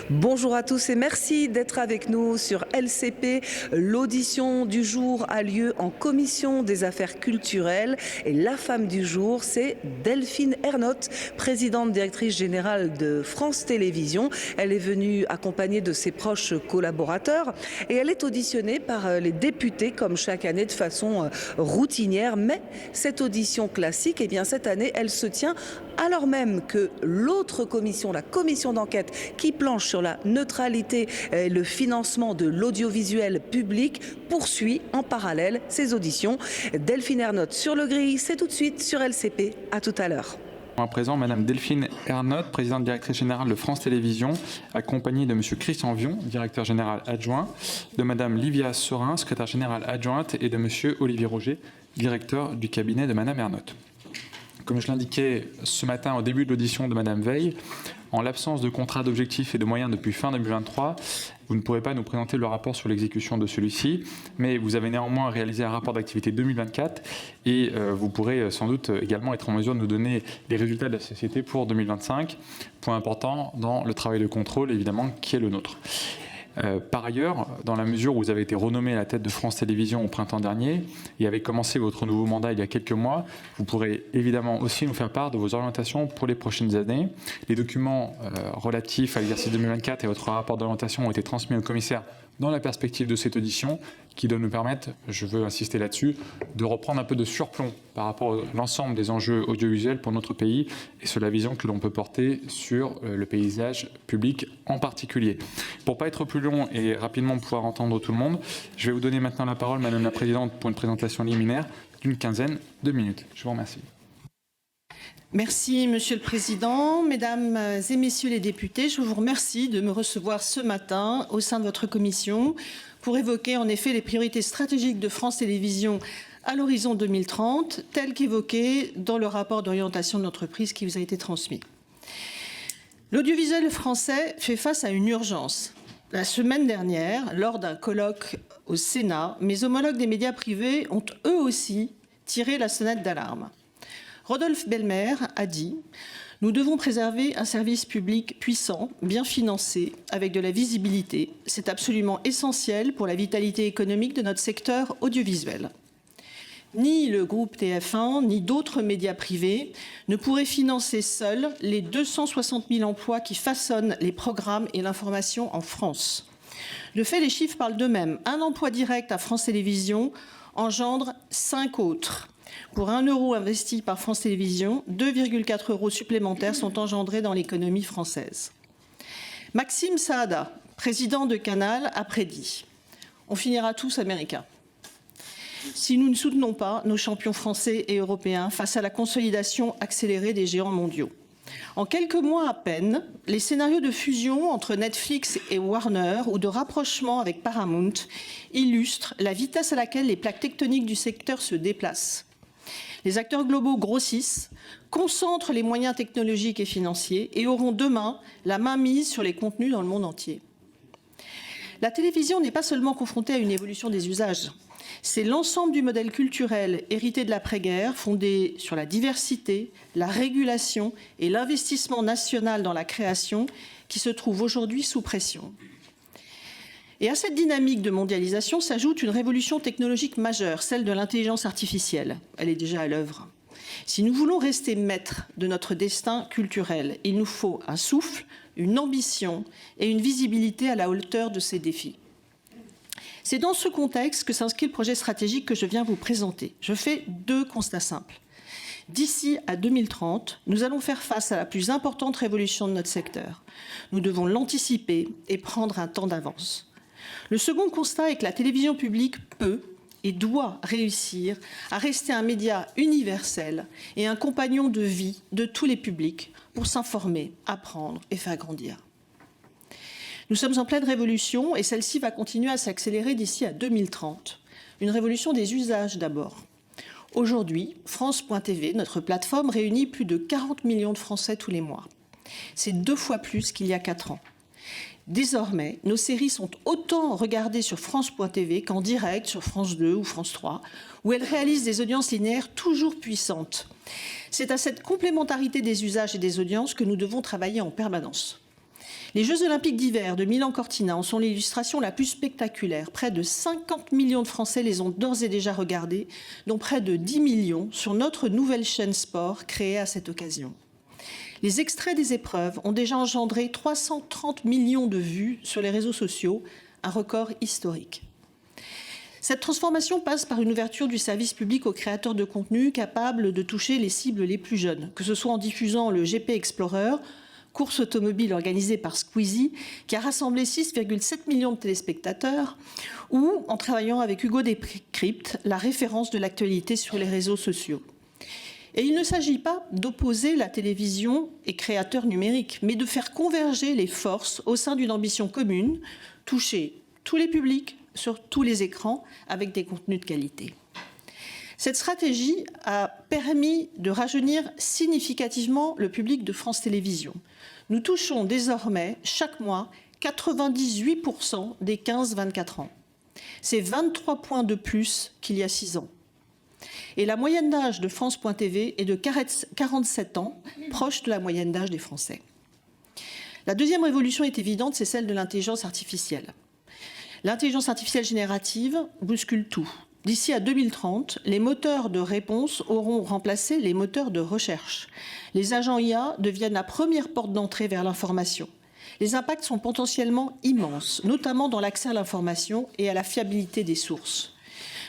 Bonjour à tous et merci d'être avec nous sur LCP. L'audition du jour a lieu en commission des affaires culturelles et la femme du jour, c'est Delphine Ernotte, présidente directrice générale de France Télévisions. Elle est venue accompagnée de ses proches collaborateurs et elle est auditionnée par les députés comme chaque année de façon routinière. Mais cette audition classique, eh bien cette année, elle se tient alors même que l'autre commission, la commission d'enquête qui planche sur la neutralité et le financement de l'audiovisuel public, poursuit en parallèle ses auditions. Delphine Ernotte sur le gris, c'est tout de suite sur LCP. À tout à l'heure. À présent, Madame Delphine Ernotte, présidente directrice générale de France Télévisions, accompagnée de Monsieur Christian Vion, directeur général adjoint, de Madame Livia Sorin, secrétaire générale adjointe, et de Monsieur Olivier Roger, directeur du cabinet de Madame Ernotte. Comme je l'indiquais ce matin au début de l'audition de Madame Veil, en l'absence de contrat d'objectifs et de moyens depuis fin 2023, vous ne pourrez pas nous présenter le rapport sur l'exécution de celui-ci, mais vous avez néanmoins réalisé un rapport d'activité 2024 et vous pourrez sans doute également être en mesure de nous donner les résultats de la société pour 2025, point important dans le travail de contrôle évidemment qui est le nôtre. Par ailleurs, dans la mesure où vous avez été renommé à la tête de France Télévisions au printemps dernier et avez commencé votre nouveau mandat il y a quelques mois, vous pourrez évidemment aussi nous faire part de vos orientations pour les prochaines années. Les documents relatifs à l'exercice 2024 et votre rapport d'orientation ont été transmis au commissaire dans la perspective de cette audition qui doit nous permettre, je veux insister là-dessus, de reprendre un peu de surplomb par rapport à l'ensemble des enjeux audiovisuels pour notre pays et sur la vision que l'on peut porter sur le paysage public en particulier. Pour ne pas être plus long et rapidement pouvoir entendre tout le monde, je vais vous donner maintenant la parole, Madame la Présidente, pour une présentation liminaire d'une quinzaine de minutes. Je vous remercie. Merci Monsieur le Président, Mesdames et Messieurs les députés, je vous remercie de me recevoir ce matin au sein de votre commission pour évoquer en effet les priorités stratégiques de France Télévisions à l'horizon 2030, telles qu'évoquées dans le rapport d'orientation de l'entreprise qui vous a été transmis. L'audiovisuel français fait face à une urgence. La semaine dernière, lors d'un colloque au Sénat, mes homologues des médias privés ont eux aussi tiré la sonnette d'alarme. Rodolphe Belmer a dit « Nous devons préserver un service public puissant, bien financé, avec de la visibilité. C'est absolument essentiel pour la vitalité économique de notre secteur audiovisuel. » Ni le groupe TF1, ni d'autres médias privés ne pourraient financer seuls les 260 000 emplois qui façonnent les programmes et l'information en France. De fait, les chiffres parlent d'eux-mêmes. Un emploi direct à France Télévisions engendre 5 autres. Pour 1 euro investi par France Télévisions, 2,4 euros supplémentaires sont engendrés dans l'économie française. Maxime Saada, président de Canal, a prédit « On finira tous américains » si nous ne soutenons pas nos champions français et européens face à la consolidation accélérée des géants mondiaux. En quelques mois à peine, les scénarios de fusion entre Netflix et Warner ou de rapprochement avec Paramount illustrent la vitesse à laquelle les plaques tectoniques du secteur se déplacent. Les acteurs globaux grossissent, concentrent les moyens technologiques et financiers et auront demain la main mise sur les contenus dans le monde entier. La télévision n'est pas seulement confrontée à une évolution des usages. C'est l'ensemble du modèle culturel hérité de l'après-guerre, fondé sur la diversité, la régulation et l'investissement national dans la création, qui se trouve aujourd'hui sous pression. Et à cette dynamique de mondialisation s'ajoute une révolution technologique majeure, celle de l'intelligence artificielle. Elle est déjà à l'œuvre. Si nous voulons rester maîtres de notre destin culturel, il nous faut un souffle, une ambition et une visibilité à la hauteur de ces défis. C'est dans ce contexte que s'inscrit le projet stratégique que je viens vous présenter. Je fais 2 constats simples. D'ici à 2030, nous allons faire face à la plus importante révolution de notre secteur. Nous devons l'anticiper et prendre un temps d'avance. Le second constat est que la télévision publique peut et doit réussir à rester un média universel et un compagnon de vie de tous les publics pour s'informer, apprendre et faire grandir. Nous sommes en pleine révolution et celle-ci va continuer à s'accélérer d'ici à 2030. Une révolution des usages d'abord. Aujourd'hui, France.tv, notre plateforme, réunit plus de 40 millions de Français tous les mois. C'est 2 fois plus qu'il y a 4 ans. Désormais, nos séries sont autant regardées sur France.tv qu'en direct sur France 2 ou France 3, où elles réalisent des audiences linéaires toujours puissantes. C'est à cette complémentarité des usages et des audiences que nous devons travailler en permanence. Les Jeux olympiques d'hiver de Milan-Cortina en sont l'illustration la plus spectaculaire. Près de 50 millions de Français les ont d'ores et déjà regardés, dont près de 10 millions sur notre nouvelle chaîne sport créée à cette occasion. Les extraits des épreuves ont déjà engendré 330 millions de vues sur les réseaux sociaux, un record historique. Cette transformation passe par une ouverture du service public aux créateurs de contenu capables de toucher les cibles les plus jeunes, que ce soit en diffusant le GP Explorer, course automobile organisée par Squeezie, qui a rassemblé 6,7 millions de téléspectateurs, ou en travaillant avec Hugo Décrypte, la référence de l'actualité sur les réseaux sociaux. Et il ne s'agit pas d'opposer la télévision et créateurs numériques, mais de faire converger les forces au sein d'une ambition commune, toucher tous les publics sur tous les écrans avec des contenus de qualité. Cette stratégie a permis de rajeunir significativement le public de France Télévisions. Nous touchons désormais chaque mois 98% des 15-24 ans. C'est 23 points de plus qu'il y a 6 ans. Et la moyenne d'âge de France.tv est de 47 ans, proche de la moyenne d'âge des Français. La deuxième révolution est évidente, c'est celle de l'intelligence artificielle. L'intelligence artificielle générative bouscule tout. D'ici à 2030, les moteurs de réponse auront remplacé les moteurs de recherche. Les agents IA deviennent la première porte d'entrée vers l'information. Les impacts sont potentiellement immenses, notamment dans l'accès à l'information et à la fiabilité des sources.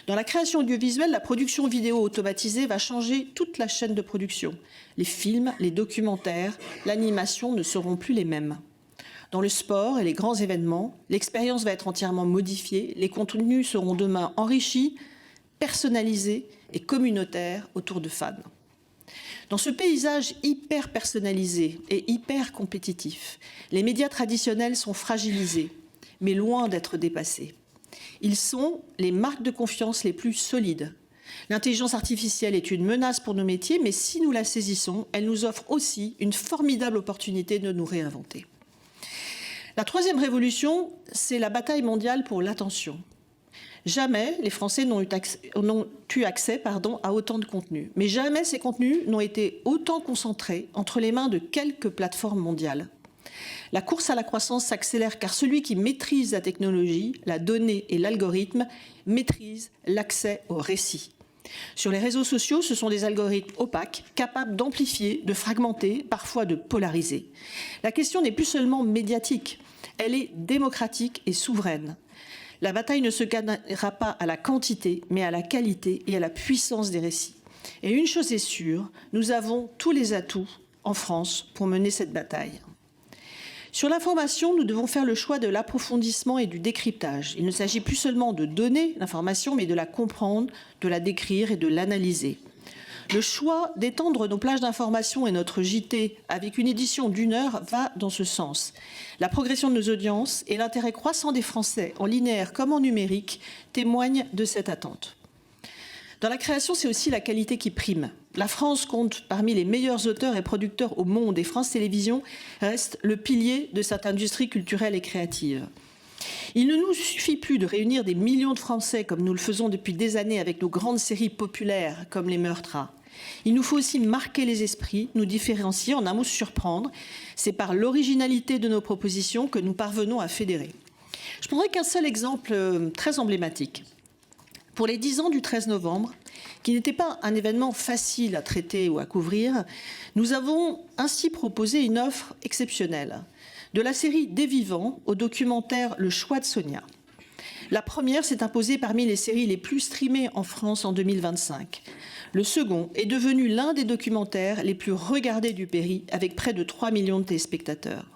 Dans la création audiovisuelle, la production vidéo automatisée va changer toute la chaîne de production. Les films, les documentaires, l'animation ne seront plus les mêmes. Dans le sport et les grands événements, l'expérience va être entièrement modifiée. Les contenus seront demain enrichis, personnalisés et communautaires autour de fans. Dans ce paysage hyper personnalisé et hyper compétitif, les médias traditionnels sont fragilisés, mais loin d'être dépassés. Ils sont les marques de confiance les plus solides. L'intelligence artificielle est une menace pour nos métiers, mais si nous la saisissons, elle nous offre aussi une formidable opportunité de nous réinventer. La troisième révolution, c'est la bataille mondiale pour l'attention. Jamais les Français n'ont eu accès à autant de contenus. Mais jamais ces contenus n'ont été autant concentrés entre les mains de quelques plateformes mondiales. La course à la croissance s'accélère car celui qui maîtrise la technologie, la donnée et l'algorithme maîtrise l'accès au récit. Sur les réseaux sociaux, ce sont des algorithmes opaques, capables d'amplifier, de fragmenter, parfois de polariser. La question n'est plus seulement médiatique, elle est démocratique et souveraine. La bataille ne se gagnera pas à la quantité, mais à la qualité et à la puissance des récits. Et une chose est sûre, nous avons tous les atouts en France pour mener cette bataille. Sur l'information, nous devons faire le choix de l'approfondissement et du décryptage. Il ne s'agit plus seulement de donner l'information, mais de la comprendre, de la décrire et de l'analyser. Le choix d'étendre nos plages d'information et notre JT avec une édition d'1 heure va dans ce sens. La progression de nos audiences et l'intérêt croissant des Français en linéaire comme en numérique témoignent de cette attente. Dans la création, c'est aussi la qualité qui prime. La France compte parmi les meilleurs auteurs et producteurs au monde et France Télévisions reste le pilier de cette industrie culturelle et créative. Il ne nous suffit plus de réunir des millions de Français comme nous le faisons depuis des années avec nos grandes séries populaires comme Les Meurtres. Il nous faut aussi marquer les esprits, nous différencier, en un mot surprendre. C'est par l'originalité de nos propositions que nous parvenons à fédérer. Je prendrai qu'un seul exemple très emblématique. Pour les 10 ans du 13 novembre, qui n'était pas un événement facile à traiter ou à couvrir, nous avons ainsi proposé une offre exceptionnelle. De la série Des Vivants au documentaire Le choix de Sonia. La première s'est imposée parmi les séries les plus streamées en France en 2025. Le second est devenu l'un des documentaires les plus regardés du pays, avec près de 3 millions de téléspectateurs.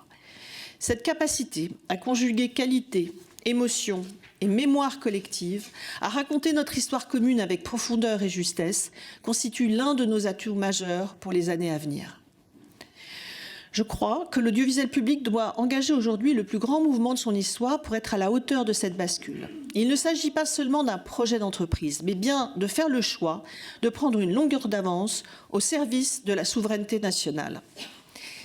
Cette capacité à conjuguer qualité, émotion et mémoire collective, à raconter notre histoire commune avec profondeur et justesse, constitue l'un de nos atouts majeurs pour les années à venir. Je crois que l'audiovisuel public doit engager aujourd'hui le plus grand mouvement de son histoire pour être à la hauteur de cette bascule. Il ne s'agit pas seulement d'un projet d'entreprise, mais bien de faire le choix de prendre une longueur d'avance au service de la souveraineté nationale.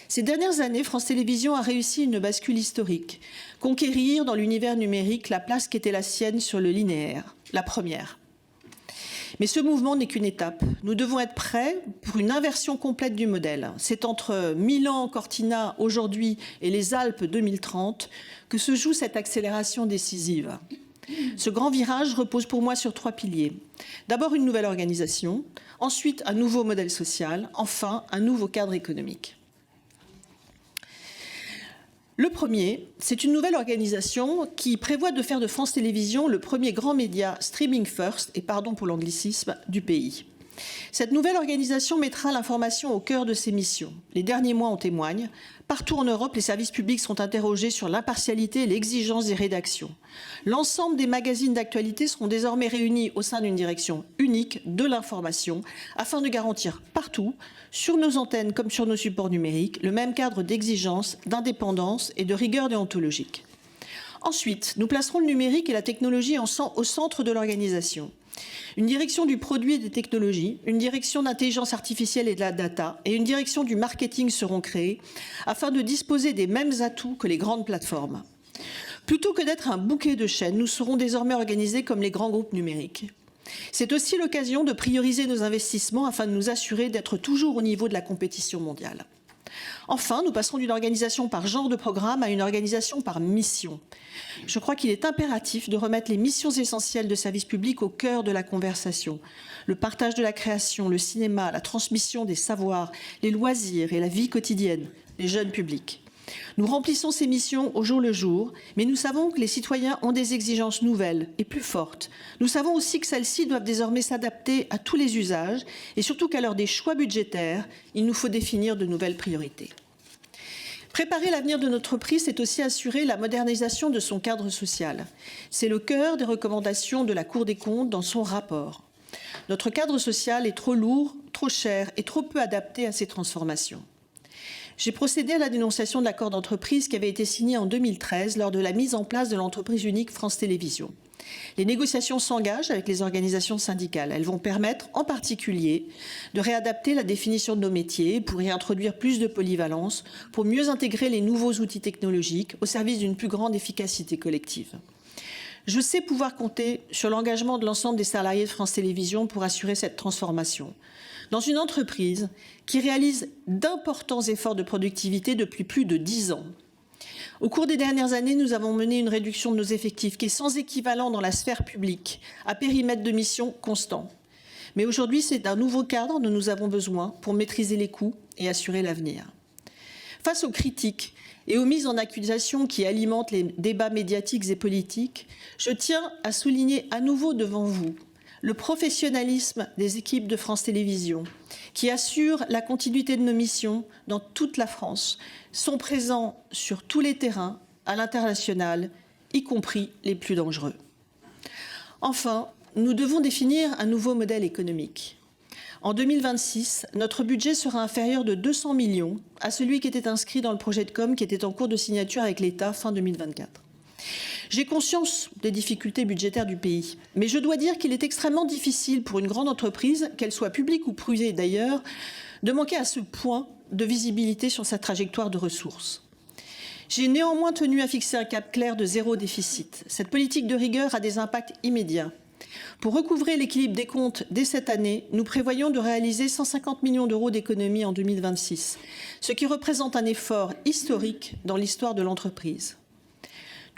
Ces dernières années, France Télévisions a réussi une bascule historique, conquérir dans l'univers numérique la place qui était la sienne sur le linéaire, la première. Mais ce mouvement n'est qu'une étape. Nous devons être prêts pour une inversion complète du modèle. C'est entre Milan, Cortina aujourd'hui et les Alpes 2030 que se joue cette accélération décisive. Ce grand virage repose pour moi sur 3 piliers. D'abord une nouvelle organisation, ensuite un nouveau modèle social, enfin un nouveau cadre économique. Le premier, c'est une nouvelle organisation qui prévoit de faire de France Télévisions le premier grand média streaming first, et pardon pour l'anglicisme, du pays. Cette nouvelle organisation mettra l'information au cœur de ses missions. Les derniers mois en témoignent. Partout en Europe, les services publics sont interrogés sur l'impartialité et l'exigence des rédactions. L'ensemble des magazines d'actualité seront désormais réunis au sein d'une direction unique de l'information afin de garantir partout, sur nos antennes comme sur nos supports numériques, le même cadre d'exigence, d'indépendance et de rigueur déontologique. Ensuite, nous placerons le numérique et la technologie au centre de l'organisation. Une direction du produit et des technologies, une direction d'intelligence artificielle et de la data et une direction du marketing seront créées afin de disposer des mêmes atouts que les grandes plateformes. Plutôt que d'être un bouquet de chaînes, nous serons désormais organisés comme les grands groupes numériques. C'est aussi l'occasion de prioriser nos investissements afin de nous assurer d'être toujours au niveau de la compétition mondiale. Enfin, nous passerons d'une organisation par genre de programme à une organisation par mission. Je crois qu'il est impératif de remettre les missions essentielles de service public au cœur de la conversation. Le partage de la création, le cinéma, la transmission des savoirs, les loisirs et la vie quotidienne, les jeunes publics. Nous remplissons ces missions au jour le jour, mais nous savons que les citoyens ont des exigences nouvelles et plus fortes. Nous savons aussi que celles-ci doivent désormais s'adapter à tous les usages et surtout qu'à l'heure des choix budgétaires, il nous faut définir de nouvelles priorités. Préparer l'avenir de notre entreprise, c'est aussi assurer la modernisation de son cadre social. C'est le cœur des recommandations de la Cour des comptes dans son rapport. Notre cadre social est trop lourd, trop cher et trop peu adapté à ces transformations. J'ai procédé à la dénonciation de l'accord d'entreprise qui avait été signé en 2013 lors de la mise en place de l'entreprise unique France Télévisions. Les négociations s'engagent avec les organisations syndicales. Elles vont permettre, en particulier, de réadapter la définition de nos métiers pour y introduire plus de polyvalence, pour mieux intégrer les nouveaux outils technologiques au service d'une plus grande efficacité collective. Je sais pouvoir compter sur l'engagement de l'ensemble des salariés de France Télévisions pour assurer cette transformation. Dans une entreprise qui réalise d'importants efforts de productivité depuis plus de 10 ans. Au cours des dernières années, nous avons mené une réduction de nos effectifs qui est sans équivalent dans la sphère publique, à périmètre de mission constant. Mais aujourd'hui, c'est d'un nouveau cadre dont nous avons besoin pour maîtriser les coûts et assurer l'avenir. Face aux critiques et aux mises en accusation qui alimentent les débats médiatiques et politiques, je tiens à souligner à nouveau devant vous le professionnalisme des équipes de France Télévisions, qui assurent la continuité de nos missions dans toute la France, sont présents sur tous les terrains, à l'international, y compris les plus dangereux. Enfin, nous devons définir un nouveau modèle économique. En 2026, notre budget sera inférieur de 200 millions à celui qui était inscrit dans le projet de com qui était en cours de signature avec l'État fin 2024. J'ai conscience des difficultés budgétaires du pays, mais je dois dire qu'il est extrêmement difficile pour une grande entreprise, qu'elle soit publique ou privée d'ailleurs, de manquer à ce point de visibilité sur sa trajectoire de ressources. J'ai néanmoins tenu à fixer un cap clair de zéro déficit. Cette politique de rigueur a des impacts immédiats. Pour recouvrer l'équilibre des comptes dès cette année, nous prévoyons de réaliser 150 millions d'euros d'économies en 2026, ce qui représente un effort historique dans l'histoire de l'entreprise.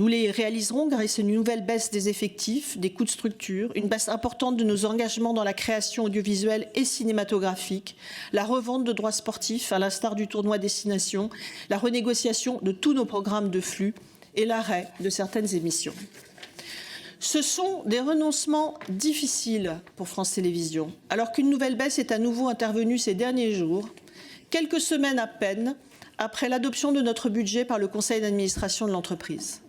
Nous les réaliserons grâce à une nouvelle baisse des effectifs, des coûts de structure, une baisse importante de nos engagements dans la création audiovisuelle et cinématographique, la revente de droits sportifs à l'instar du tournoi Destination, la renégociation de tous nos programmes de flux et l'arrêt de certaines émissions. Ce sont des renoncements difficiles pour France Télévisions, alors qu'une nouvelle baisse est à nouveau intervenue ces derniers jours, quelques semaines à peine après l'adoption de notre budget par le conseil d'administration de l'entreprise.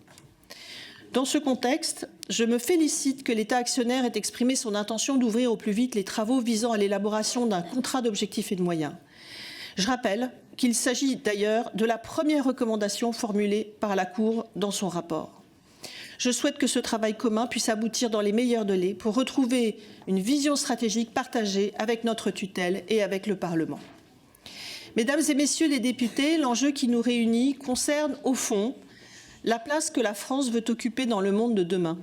Dans ce contexte, je me félicite que l'État actionnaire ait exprimé son intention d'ouvrir au plus vite les travaux visant à l'élaboration d'un contrat d'objectifs et de moyens. Je rappelle qu'il s'agit d'ailleurs de la première recommandation formulée par la Cour dans son rapport. Je souhaite que ce travail commun puisse aboutir dans les meilleurs délais pour retrouver une vision stratégique partagée avec notre tutelle et avec le Parlement. Mesdames et messieurs les députés, l'enjeu qui nous réunit concerne, au fond, la place que la France veut occuper dans le monde de demain.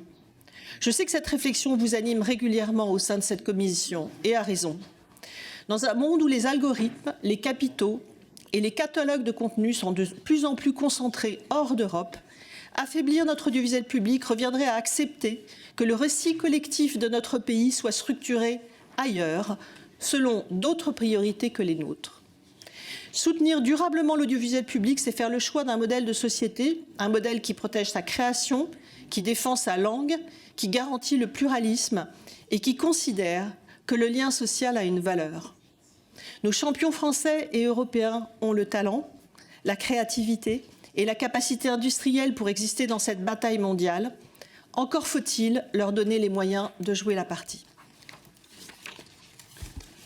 Je sais que cette réflexion vous anime régulièrement au sein de cette commission, et à raison. Dans un monde où les algorithmes, les capitaux et les catalogues de contenu sont de plus en plus concentrés hors d'Europe, affaiblir notre audiovisuel public reviendrait à accepter que le récit collectif de notre pays soit structuré ailleurs, selon d'autres priorités que les nôtres. Soutenir durablement l'audiovisuel public, c'est faire le choix d'un modèle de société, un modèle qui protège sa création, qui défend sa langue, qui garantit le pluralisme et qui considère que le lien social a une valeur. Nos champions français et européens ont le talent, la créativité et la capacité industrielle pour exister dans cette bataille mondiale. Encore faut-il leur donner les moyens de jouer la partie.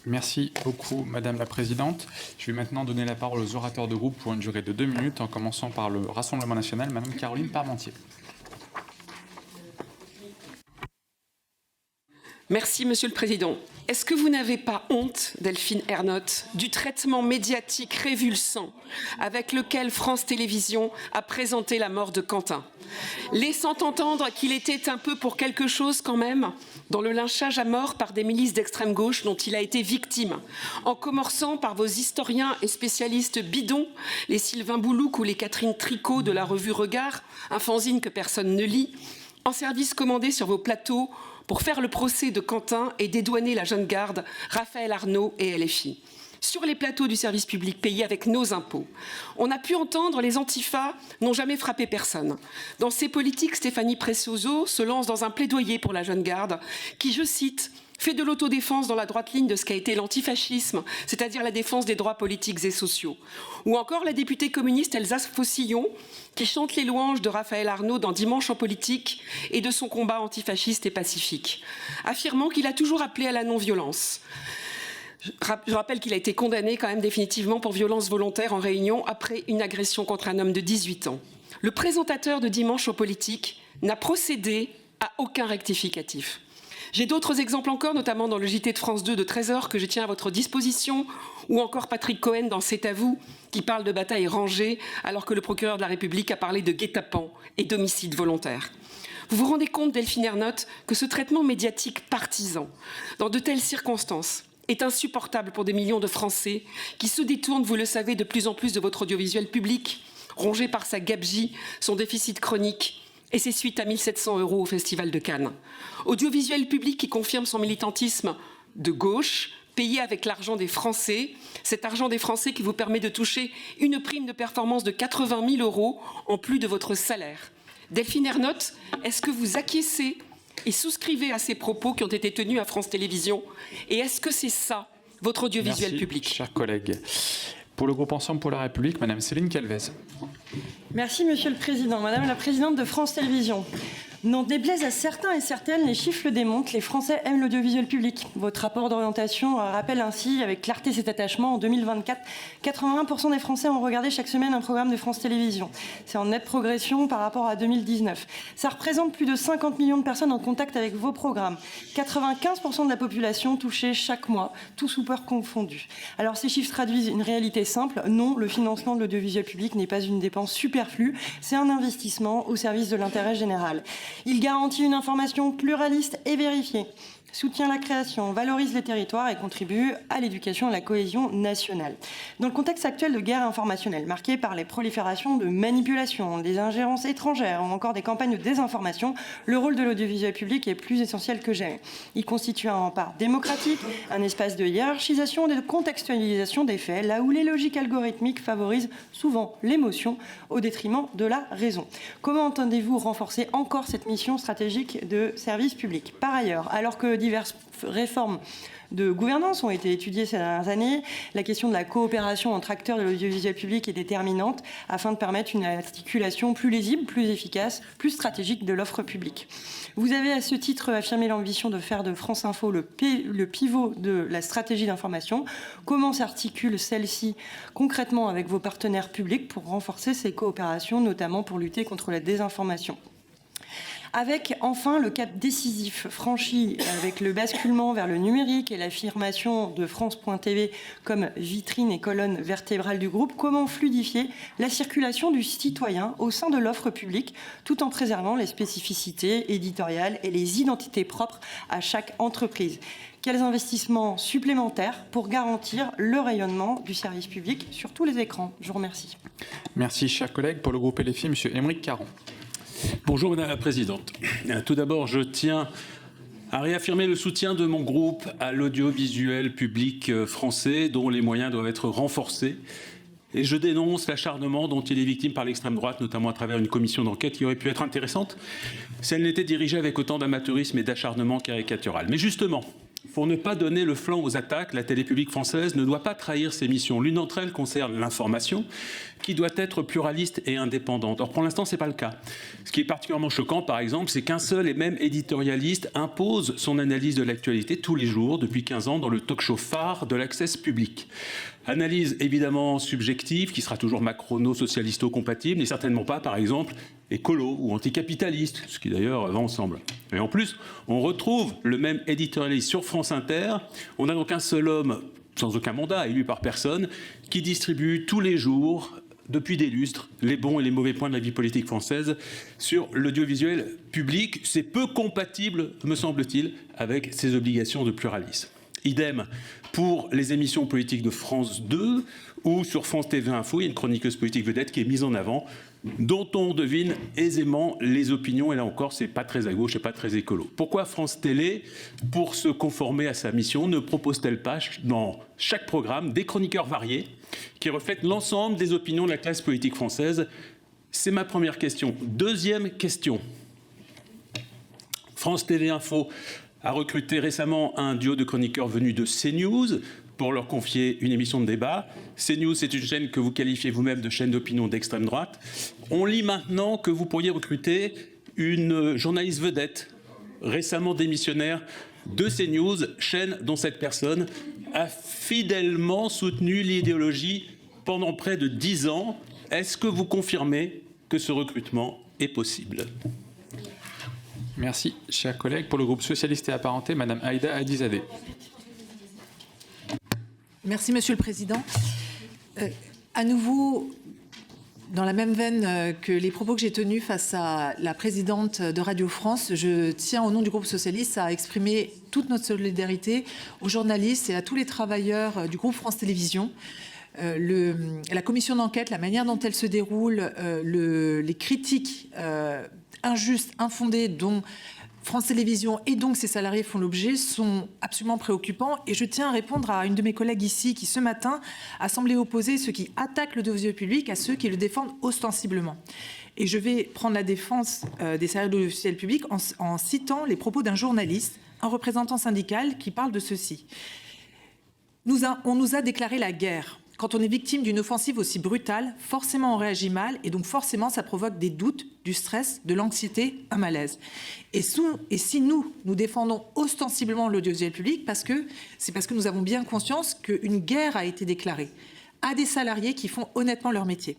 Merci beaucoup, Madame la Présidente. Je vais maintenant donner la parole aux orateurs de groupe pour une durée de 2 minutes, en commençant par le Rassemblement national, Madame Caroline Parmentier. Merci, Monsieur le Président. Est-ce que vous n'avez pas honte, Delphine Ernotte, du traitement médiatique révulsant avec lequel France Télévisions a présenté la mort de Quentin, laissant entendre qu'il était un peu pour quelque chose quand même dans le lynchage à mort par des milices d'extrême gauche dont il a été victime, en commençant par vos historiens et spécialistes bidons, les Sylvain Boulouc ou les Catherine Tricot de la revue Regard, un fanzine que personne ne lit, en service commandé sur vos plateaux pour faire le procès de Quentin et dédouaner la jeune garde Raphaël Arnaud et LFI. Sur les plateaux du service public payés avec nos impôts. On a pu entendre les antifas n'ont jamais frappé personne. Dans ces politiques, Stéphanie Precioso se lance dans un plaidoyer pour la jeune garde qui, je cite, fait de l'autodéfense dans la droite ligne de ce qu'a été l'antifascisme, c'est-à-dire la défense des droits politiques et sociaux. Ou encore la députée communiste Elsa Faucillon, qui chante les louanges de Raphaël Arnaud dans Dimanche en politique et de son combat antifasciste et pacifique, affirmant qu'il a toujours appelé à la non-violence. Je rappelle qu'il a été condamné quand même définitivement pour violence volontaire en Réunion après une agression contre un homme de 18 ans. Le présentateur de Dimanche en politique n'a procédé à aucun rectificatif. J'ai d'autres exemples encore, notamment dans le JT de France 2 de 13h que je tiens à votre disposition, ou encore Patrick Cohen dans C'est à vous, qui parle de bataille rangée, alors que le procureur de la République a parlé de guet-apens et d'homicide volontaire. Vous vous rendez compte, Delphine Ernotte, que ce traitement médiatique partisan, dans de telles circonstances, est insupportable pour des millions de Français qui se détournent, vous le savez, de plus en plus de votre audiovisuel public, rongé par sa gabegie, son déficit chronique, et ses suites à 1 700 € au Festival de Cannes. Audiovisuel public qui confirme son militantisme de gauche, payé avec l'argent des Français, cet argent des Français qui vous permet de toucher une prime de performance de 80 000 € en plus de votre salaire. Delphine Ernotte, est-ce que vous acquiescez et souscrivez à ces propos qui ont été tenus à France Télévisions? Et est-ce que c'est ça, votre audiovisuel public? Chers collègues. Pour le groupe Ensemble pour la République, Madame Céline Calvez. Merci, Monsieur le Président. Madame la Présidente de France Télévisions. N'en déplaise à certains et certaines, les chiffres le démontrent, les Français aiment l'audiovisuel public. Votre rapport d'orientation rappelle ainsi avec clarté cet attachement. En 2024, 81% des Français ont regardé chaque semaine un programme de France Télévisions. C'est en nette progression par rapport à 2019. Ça représente plus de 50 millions de personnes en contact avec vos programmes. 95% de la population touchée chaque mois, tout support confondu. Alors ces chiffres traduisent une réalité simple. Non, le financement de l'audiovisuel public n'est pas une dépense superflue, c'est un investissement au service de l'intérêt général. Il garantit une information pluraliste et vérifiée, soutient la création, valorise les territoires et contribue à l'éducation et à la cohésion nationale. Dans le contexte actuel de guerre informationnelle, marqué par les proliférations de manipulations, des ingérences étrangères ou encore des campagnes de désinformation, le rôle de l'audiovisuel public est plus essentiel que jamais. Il constitue un rempart démocratique, un espace de hiérarchisation et de contextualisation des faits, là où les logiques algorithmiques favorisent souvent l'émotion au détriment de la raison. Comment entendez-vous renforcer encore cette mission stratégique de service public? Par ailleurs, alors que diverses réformes de gouvernance ont été étudiées ces dernières années, la question de la coopération entre acteurs de l'audiovisuel public est déterminante afin de permettre une articulation plus lisible, plus efficace, plus stratégique de l'offre publique. Vous avez à ce titre affirmé l'ambition de faire de France Info le pivot de la stratégie d'information. Comment s'articule celle-ci concrètement avec vos partenaires publics pour renforcer ces coopérations, notamment pour lutter contre la désinformation ? avec enfin le cap décisif franchi avec le basculement vers le numérique et l'affirmation de France.tv comme vitrine et colonne vertébrale du groupe, comment fluidifier la circulation du citoyen au sein de l'offre publique tout en préservant les spécificités éditoriales et les identités propres à chaque entreprise? Quels investissements supplémentaires pour garantir le rayonnement du service public sur tous les écrans? Je vous remercie. Merci, chers collègues. Pour le groupe LFI, M. Aymeric Caron. Bonjour Madame la Présidente. Tout d'abord, je tiens à réaffirmer le soutien de mon groupe à l'audiovisuel public français dont les moyens doivent être renforcés. Et je dénonce l'acharnement dont il est victime par l'extrême droite, notamment à travers une commission d'enquête qui aurait pu être intéressante si elle n'était dirigée avec autant d'amateurisme et d'acharnement caricatural. Mais justement, pour ne pas donner le flanc aux attaques, la télé publique française ne doit pas trahir ses missions. L'une d'entre elles concerne l'information, qui doit être pluraliste et indépendante. Or, pour l'instant, ce n'est pas le cas. Ce qui est particulièrement choquant, par exemple, c'est qu'un seul et même éditorialiste impose son analyse de l'actualité tous les jours, depuis 15 ans, dans le talk-show phare de l'accès public. Analyse évidemment subjective, qui sera toujours macrono-socialisto-compatible, mais certainement pas, par exemple, écolo ou anticapitaliste, ce qui d'ailleurs va ensemble. Et en plus, on retrouve le même éditorialiste sur France Inter. On a donc un seul homme, sans aucun mandat, élu par personne, qui distribue tous les jours, depuis des lustres, les bons et les mauvais points de la vie politique française sur l'audiovisuel public. C'est peu compatible, me semble-t-il, avec ses obligations de pluralisme. Idem pour les émissions politiques de France 2 ou sur France TV Info, il y a une chroniqueuse politique vedette qui est mise en avant, dont on devine aisément les opinions, et là encore, c'est pas très à gauche, c'est pas très écolo. Pourquoi France Télé, pour se conformer à sa mission, ne propose-t-elle pas dans chaque programme des chroniqueurs variés qui reflètent l'ensemble des opinions de la classe politique française? C'est ma première question. Deuxième question. France TV Info a recruté récemment un duo de chroniqueurs venus de CNews pour leur confier une émission de débat. CNews, c'est une chaîne que vous qualifiez vous-même de chaîne d'opinion d'extrême droite. On lit maintenant que vous pourriez recruter une journaliste vedette, récemment démissionnaire de CNews, chaîne dont cette personne a fidèlement soutenu l'idéologie pendant près de 10 ans. Est-ce que vous confirmez que ce recrutement est possible ? Merci, chers collègues. Pour le groupe socialiste et apparenté, Madame Aïda Hadizadeh. Merci, Monsieur le Président. À nouveau, dans la même veine que les propos que j'ai tenus face à la présidente de Radio France, je tiens au nom du groupe socialiste à exprimer toute notre solidarité aux journalistes et à tous les travailleurs du groupe France Télévisions. La commission d'enquête, la manière dont elle se déroule, les critiques injustes, infondées dont France Télévisions et donc ses salariés font l'objet sont absolument préoccupants. Et je tiens à répondre à une de mes collègues ici qui, ce matin, a semblé opposer ceux qui attaquent l'audiovisuel public à ceux qui le défendent ostensiblement. Et je vais prendre la défense des salariés de l'audiovisuel public en citant les propos d'un journaliste, un représentant syndical qui parle de ceci. On nous a déclaré la guerre. Quand on est victime d'une offensive aussi brutale, forcément on réagit mal et donc forcément ça provoque des doutes, du stress, de l'anxiété, un malaise. Et si nous défendons ostensiblement l'audiovisuel public, c'est parce que nous avons bien conscience qu'une guerre a été déclarée à des salariés qui font honnêtement leur métier.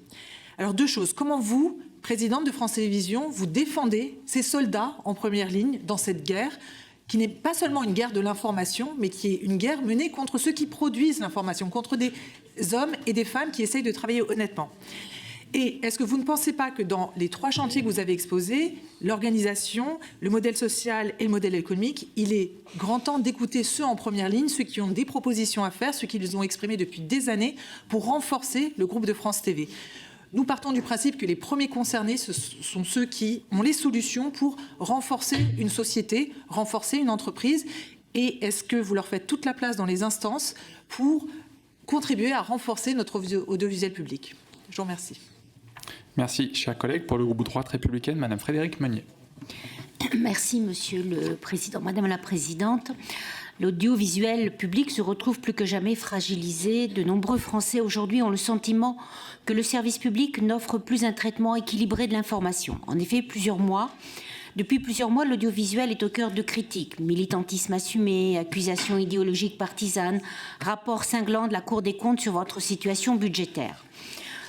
Alors deux choses. Comment vous, présidente de France Télévisions, vous défendez ces soldats en première ligne dans cette guerre qui n'est pas seulement une guerre de l'information, mais qui est une guerre menée contre ceux qui produisent l'information, contre des hommes et des femmes qui essayent de travailler honnêtement. Et est-ce que vous ne pensez pas que dans les 3 chantiers que vous avez exposés, l'organisation, le modèle social et le modèle économique, il est grand temps d'écouter ceux en première ligne, ceux qui ont des propositions à faire, ceux qui les ont exprimées depuis des années pour renforcer le groupe de France TV. Nous partons du principe que les premiers concernés, ce sont ceux qui ont les solutions pour renforcer une société, renforcer une entreprise. Et est-ce que vous leur faites toute la place dans les instances pour contribuer à renforcer notre audiovisuel public? Je vous remercie. Merci, chers collègues. Pour le groupe Droite républicaine, Madame Frédérique Meunier. Merci, Monsieur le Président. Madame la Présidente, l'audiovisuel public se retrouve plus que jamais fragilisé. De nombreux Français aujourd'hui ont le sentiment que le service public n'offre plus un traitement équilibré de l'information. En effet, depuis plusieurs mois, l'audiovisuel est au cœur de critiques. Militantisme assumé, accusations idéologiques partisanes, rapport cinglant de la Cour des comptes sur votre situation budgétaire.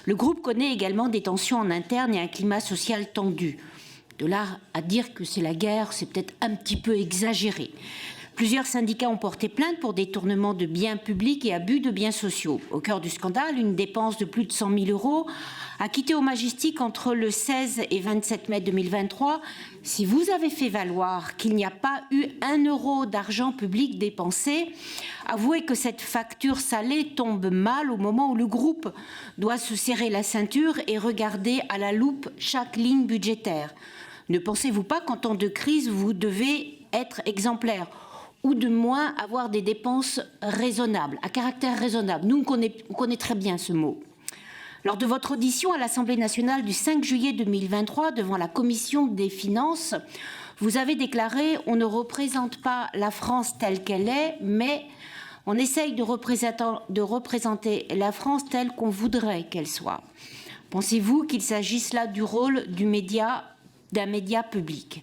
Le groupe connaît également des tensions en interne et un climat social tendu. De là à dire que c'est la guerre, c'est peut-être un petit peu exagéré. Plusieurs syndicats ont porté plainte pour détournement de biens publics et abus de biens sociaux. Au cœur du scandale, une dépense de plus de 100 000 € a quitté au Majestic entre le 16 et 27 mai 2023. Si vous avez fait valoir qu'il n'y a pas eu 1 € d'argent public dépensé, avouez que cette facture salée tombe mal au moment où le groupe doit se serrer la ceinture et regarder à la loupe chaque ligne budgétaire. Ne pensez-vous pas qu'en temps de crise, vous devez être exemplaire ? Ou de moins avoir des dépenses raisonnables, à caractère raisonnable. Nous, on connaît très bien ce mot. Lors de votre audition à l'Assemblée nationale du 5 juillet 2023, devant la Commission des finances, vous avez déclaré « On ne représente pas la France telle qu'elle est, mais on essaye de représenter la France telle qu'on voudrait qu'elle soit ». Pensez-vous qu'il s'agisse là du rôle d'un média public ?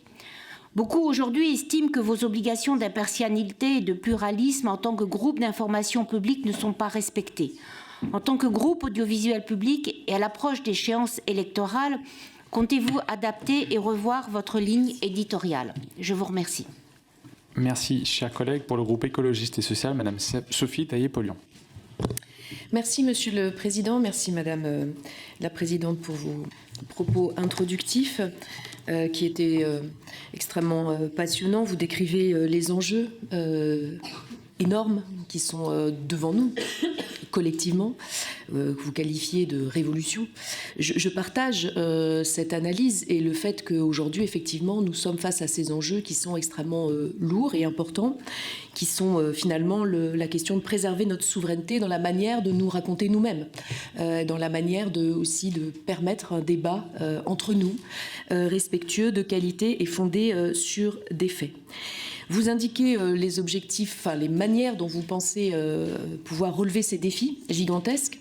Beaucoup aujourd'hui estiment que vos obligations d'impartialité et de pluralisme en tant que groupe d'information publique ne sont pas respectées. En tant que groupe audiovisuel public et à l'approche d'échéances électorales, comptez-vous adapter et revoir votre ligne éditoriale ? Je vous remercie. Merci, chers collègues. Pour le groupe écologiste et social, Madame Sophie Taillé-Polian. Merci, Monsieur le Président. Merci, Madame la Présidente, pour vos propos introductifs qui étaient extrêmement passionnants. Vous décrivez les enjeux énormes qui sont devant nous, collectivement, que vous qualifiez de révolution. Je partage cette analyse et le fait qu'aujourd'hui, effectivement, nous sommes face à ces enjeux qui sont extrêmement lourds et importants, qui sont finalement la question de préserver notre souveraineté dans la manière de nous raconter nous-mêmes, dans la manière aussi de permettre un débat entre nous, respectueux, de qualité et fondé sur des faits. Vous indiquez les objectifs, enfin les manières dont vous pensez pouvoir relever ces défis gigantesques.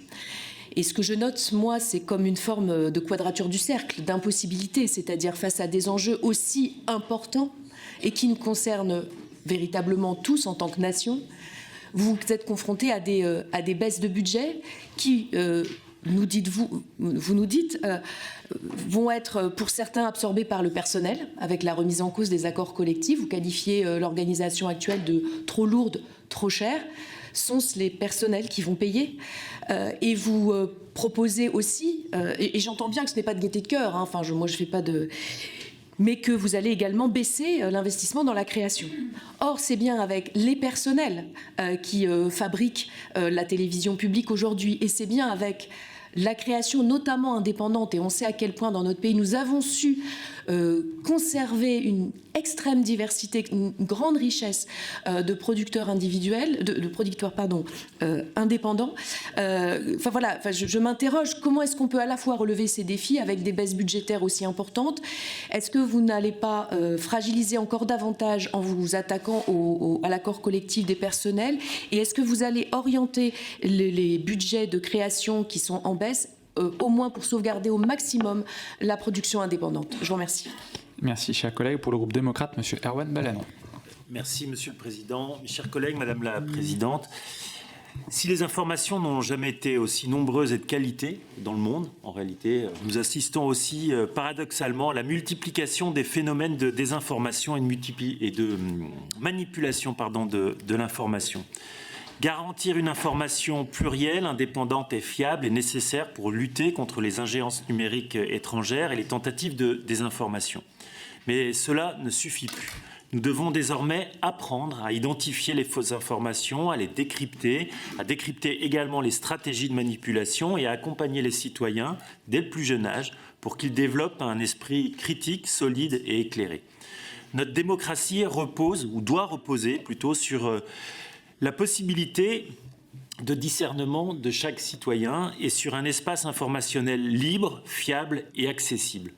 Et ce que je note, moi, c'est comme une forme de quadrature du cercle, d'impossibilité, c'est-à-dire face à des enjeux aussi importants et qui nous concernent véritablement tous en tant que nation, vous êtes confrontés à des baisses de budget qui, vous nous dites, vont être pour certains absorbés par le personnel, avec la remise en cause des accords collectifs. Vous qualifiez l'organisation actuelle de trop lourde, trop chère. Sont-ce les personnels qui vont payer ? Et vous proposez aussi, et j'entends bien que ce n'est pas de gaieté de cœur, hein, enfin, moi je ne fais pas de... mais que vous allez également baisser l'investissement dans la création. Or, c'est bien avec les personnels qui fabriquent la télévision publique aujourd'hui, et c'est bien avec la création notamment indépendante, et on sait à quel point dans notre pays nous avons su conserver une extrême diversité, une grande richesse de producteurs individuels, de producteurs indépendants. Enfin voilà, je m'interroge, comment est-ce qu'on peut à la fois relever ces défis avec des baisses budgétaires aussi importantes ? Est-ce que vous n'allez pas fragiliser encore davantage en vous attaquant à l'accord collectif des personnels ? Et est-ce que vous allez orienter les budgets de création qui sont en baisse au moins pour sauvegarder au maximum la production indépendante ? Je vous remercie. Merci, chers collègues. Pour le groupe démocrate, Monsieur Erwan Balanant. Merci, Monsieur le Président. Mes chers collègues, Madame la Présidente, si les informations n'ont jamais été aussi nombreuses et de qualité dans le monde, en réalité, nous assistons aussi paradoxalement à la multiplication des phénomènes de désinformation et de manipulation de l'information. Garantir une information plurielle, indépendante et fiable est nécessaire pour lutter contre les ingérences numériques étrangères et les tentatives de désinformation. Mais cela ne suffit plus. Nous devons désormais apprendre à identifier les fausses informations, à décrypter également les stratégies de manipulation et à accompagner les citoyens dès le plus jeune âge pour qu'ils développent un esprit critique, solide et éclairé. Notre démocratie repose, ou doit reposer plutôt, sur la possibilité de discernement de chaque citoyen et sur un espace informationnel libre, fiable et accessible.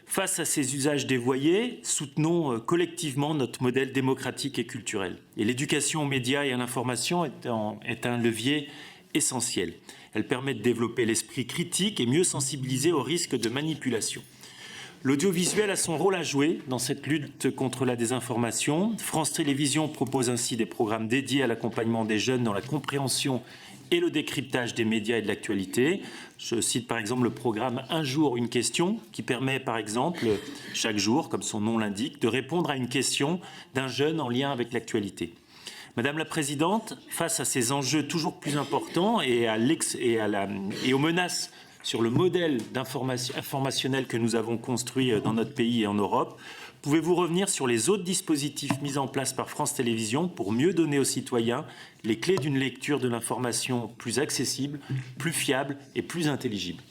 Face à ces usages dévoyés, soutenons collectivement notre modèle démocratique et culturel. Et l'éducation aux médias et à l'information est un levier essentiel. Elle permet de développer l'esprit critique et mieux sensibiliser aux risques de manipulation. L'audiovisuel a son rôle à jouer dans cette lutte contre la désinformation. France Télévisions propose ainsi des programmes dédiés à l'accompagnement des jeunes dans la compréhension et le décryptage des médias et de l'actualité. Je cite par exemple le programme Un jour, une question, qui permet par exemple chaque jour, comme son nom l'indique, de répondre à une question d'un jeune en lien avec l'actualité. Madame la Présidente, face à ces enjeux toujours plus importants et aux menaces sur le modèle informationnel que nous avons construit dans notre pays et en Europe, pouvez-vous revenir sur les autres dispositifs mis en place par France Télévisions pour mieux donner aux citoyens les clés d'une lecture de l'information plus accessible, plus fiable et plus intelligible?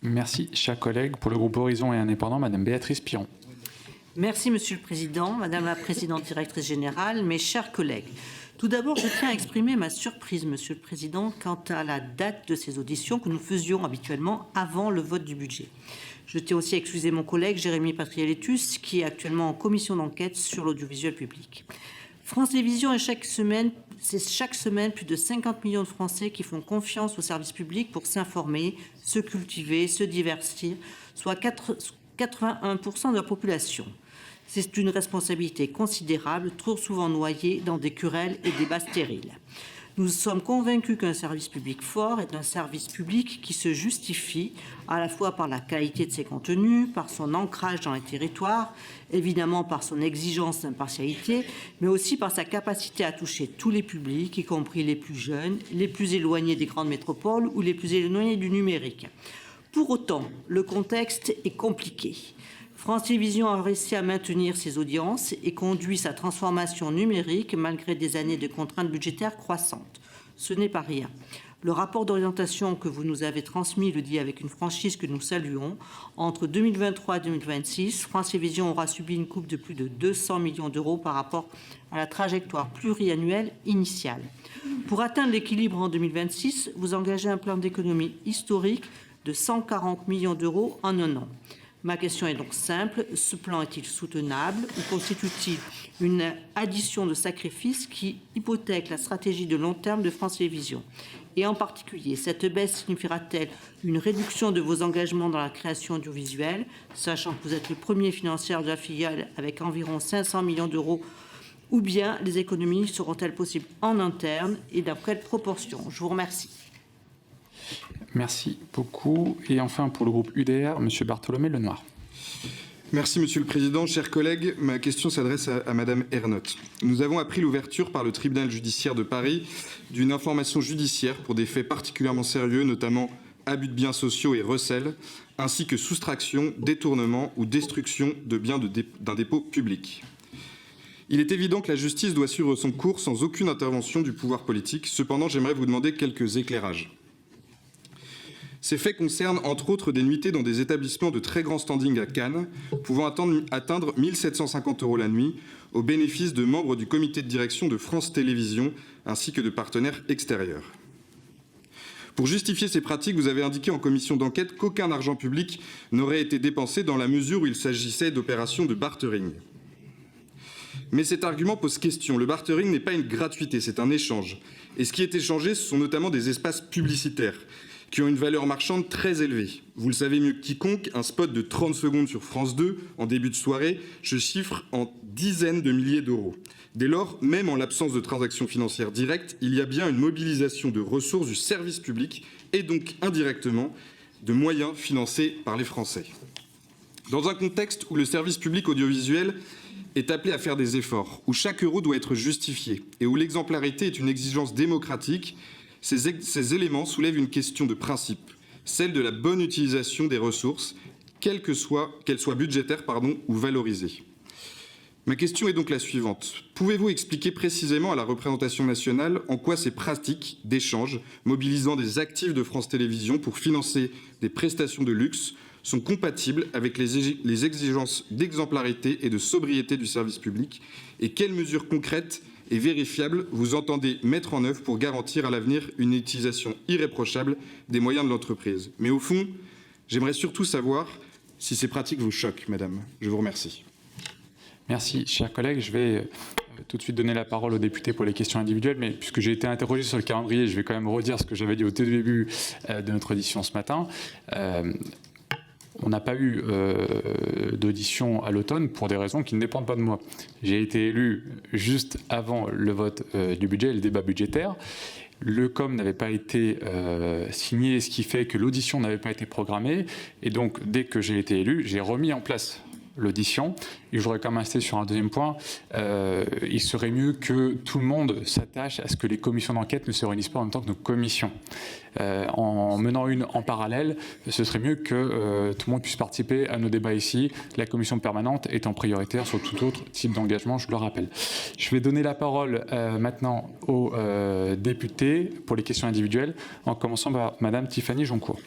Merci, chers collègues. Pour le groupe Horizon et Indépendants, Madame Béatrice Piron. Merci, Monsieur le Président, Madame la Présidente Directrice Générale, mes chers collègues. Tout d'abord, je tiens à exprimer ma surprise, Monsieur le Président, quant à la date de ces auditions que nous faisions habituellement avant le vote du budget. Je tiens aussi à excuser mon collègue Jérémy Patrialétus, qui est actuellement en commission d'enquête sur l'audiovisuel public. France Télévisions est chaque semaine plus de 50 millions de Français qui font confiance au service public pour s'informer, se cultiver, se divertir, soit 81% de la population. C'est une responsabilité considérable, trop souvent noyée dans des querelles et débats stériles. Nous sommes convaincus qu'un service public fort est un service public qui se justifie à la fois par la qualité de ses contenus, par son ancrage dans les territoires, évidemment par son exigence d'impartialité, mais aussi par sa capacité à toucher tous les publics, y compris les plus jeunes, les plus éloignés des grandes métropoles ou les plus éloignés du numérique. Pour autant, le contexte est compliqué. France Télévisions a réussi à maintenir ses audiences et conduit sa transformation numérique malgré des années de contraintes budgétaires croissantes. Ce n'est pas rien. Le rapport d'orientation que vous nous avez transmis le dit avec une franchise que nous saluons. Entre 2023 et 2026, France Télévisions aura subi une coupe de plus de 200 millions d'euros par rapport à la trajectoire pluriannuelle initiale. Pour atteindre l'équilibre en 2026, vous engagez un plan d'économie historique de 140 millions d'euros en un an. Ma question est donc simple. Ce plan est-il soutenable ou constitue-t-il une addition de sacrifices qui hypothèque la stratégie de long terme de France Télévisions? Et en particulier, cette baisse signifiera-t-elle une réduction de vos engagements dans la création audiovisuelle, sachant que vous êtes le premier financier de la filiale avec environ 500 millions d'euros, ou bien les économies seront-elles possibles en interne et dans quelle proportion? Je vous remercie. Merci beaucoup. Et enfin, pour le groupe UDR, Monsieur Bartholomé Lenoir. Merci, Monsieur le Président. Chers collègues, ma question s'adresse à Madame Ernotte. Nous avons appris l'ouverture par le tribunal judiciaire de Paris d'une information judiciaire pour des faits particulièrement sérieux, notamment abus de biens sociaux et recel, ainsi que soustraction, détournement ou destruction de biens d'un dépôt public. Il est évident que la justice doit suivre son cours sans aucune intervention du pouvoir politique. Cependant, j'aimerais vous demander quelques éclairages. Ces faits concernent entre autres des nuitées dans des établissements de très grand standing à Cannes, pouvant atteindre 1 750 € la nuit, au bénéfice de membres du comité de direction de France Télévisions, ainsi que de partenaires extérieurs. Pour justifier ces pratiques, vous avez indiqué en commission d'enquête qu'aucun argent public n'aurait été dépensé dans la mesure où il s'agissait d'opérations de bartering. Mais cet argument pose question. Le bartering n'est pas une gratuité, c'est un échange. Et ce qui est échangé, ce sont notamment des espaces publicitaires, qui ont une valeur marchande très élevée. Vous le savez mieux que quiconque, un spot de 30 secondes sur France 2, en début de soirée, je chiffre en dizaines de milliers d'euros. Dès lors, même en l'absence de transactions financières directes, il y a bien une mobilisation de ressources du service public et donc indirectement de moyens financés par les Français. Dans un contexte où le service public audiovisuel est appelé à faire des efforts, où chaque euro doit être justifié et où l'exemplarité est une exigence démocratique, ces éléments soulèvent une question de principe, celle de la bonne utilisation des ressources, qu'elles soient budgétaires ou valorisées. Ma question est donc la suivante. Pouvez-vous expliquer précisément à la représentation nationale en quoi ces pratiques d'échange, mobilisant des actifs de France Télévisions pour financer des prestations de luxe, sont compatibles avec les exigences d'exemplarité et de sobriété du service public, et quelles mesures concrètes et vérifiables vous entendez mettre en œuvre pour garantir à l'avenir une utilisation irréprochable des moyens de l'entreprise? Mais au fond, j'aimerais surtout savoir si ces pratiques vous choquent, Madame. Je vous remercie. Merci, chers collègues. Je vais tout de suite donner la parole aux députés pour les questions individuelles, mais puisque j'ai été interrogé sur le calendrier, je vais quand même redire ce que j'avais dit au tout début de notre audition ce matin. On n'a pas eu d'audition à l'automne pour des raisons qui ne dépendent pas de moi. J'ai été élu juste avant le vote du budget et le débat budgétaire. Le COM n'avait pas été signé, ce qui fait que l'audition n'avait pas été programmée. Et donc, dès que j'ai été élu, j'ai remis en place l'audition. Et je voudrais quand même insister sur un deuxième point. Il serait mieux que tout le monde s'attache à ce que les commissions d'enquête ne se réunissent pas en même temps que nos commissions. En menant une en parallèle, ce serait mieux que tout le monde puisse participer à nos débats ici, la commission permanente étant prioritaire sur tout autre type d'engagement, je le rappelle. Je vais donner la parole maintenant aux députés pour les questions individuelles, en commençant par Madame Tiffany Joncourt.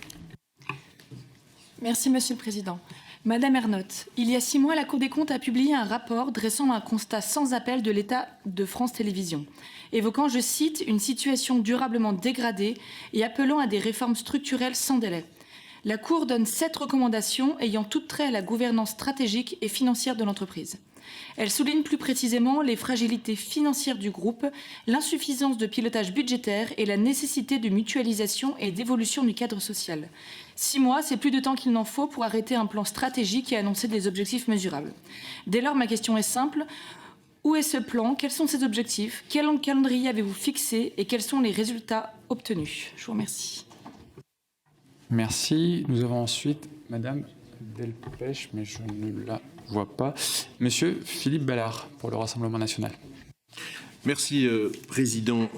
Merci Monsieur le Président. Madame Ernotte, il y a 6 mois, la Cour des comptes a publié un rapport dressant un constat sans appel de l'état de France Télévisions, évoquant, je cite, une situation durablement dégradée et appelant à des réformes structurelles sans délai. La Cour donne 7 recommandations ayant toutes trait à la gouvernance stratégique et financière de l'entreprise. Elle souligne plus précisément les fragilités financières du groupe, l'insuffisance de pilotage budgétaire et la nécessité de mutualisation et d'évolution du cadre social. 6 mois, c'est plus de temps qu'il n'en faut pour arrêter un plan stratégique et annoncer des objectifs mesurables. Dès lors, ma question est simple. Où est ce plan? Quels sont ses objectifs? Quel calendrier avez-vous fixé? Et quels sont les résultats obtenus? Je vous remercie. Merci. Nous avons ensuite Madame Delpech, mais je ne la vois pas. Monsieur Philippe Ballard, pour le Rassemblement national. Merci, Président.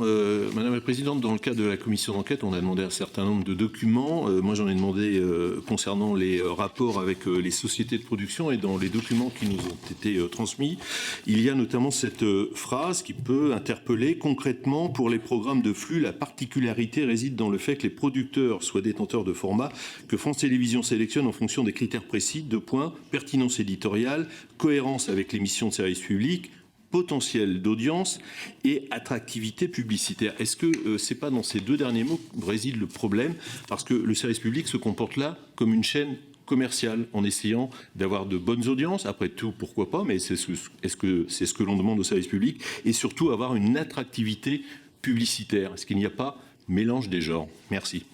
Madame la Présidente, dans le cadre de la commission d'enquête, on a demandé un certain nombre de documents. Moi, j'en ai demandé concernant les rapports avec les sociétés de production, et dans les documents qui nous ont été transmis, il y a notamment cette phrase qui peut interpeller concrètement pour les programmes de flux. La particularité réside dans le fait que les producteurs soient détenteurs de formats que France Télévisions sélectionne en fonction des critères précis. 2 points, pertinence éditoriale, cohérence avec les missions de service public, potentiel d'audience et attractivité publicitaire. Est-ce que c'est pas dans ces 2 derniers mots que réside le problème? Parce que le service public se comporte là comme une chaîne commerciale en essayant d'avoir de bonnes audiences. Après tout, pourquoi pas, mais est-ce que c'est ce que l'on demande au service public? Et surtout avoir une attractivité publicitaire. Est-ce qu'il n'y a pas mélange des genres? Merci.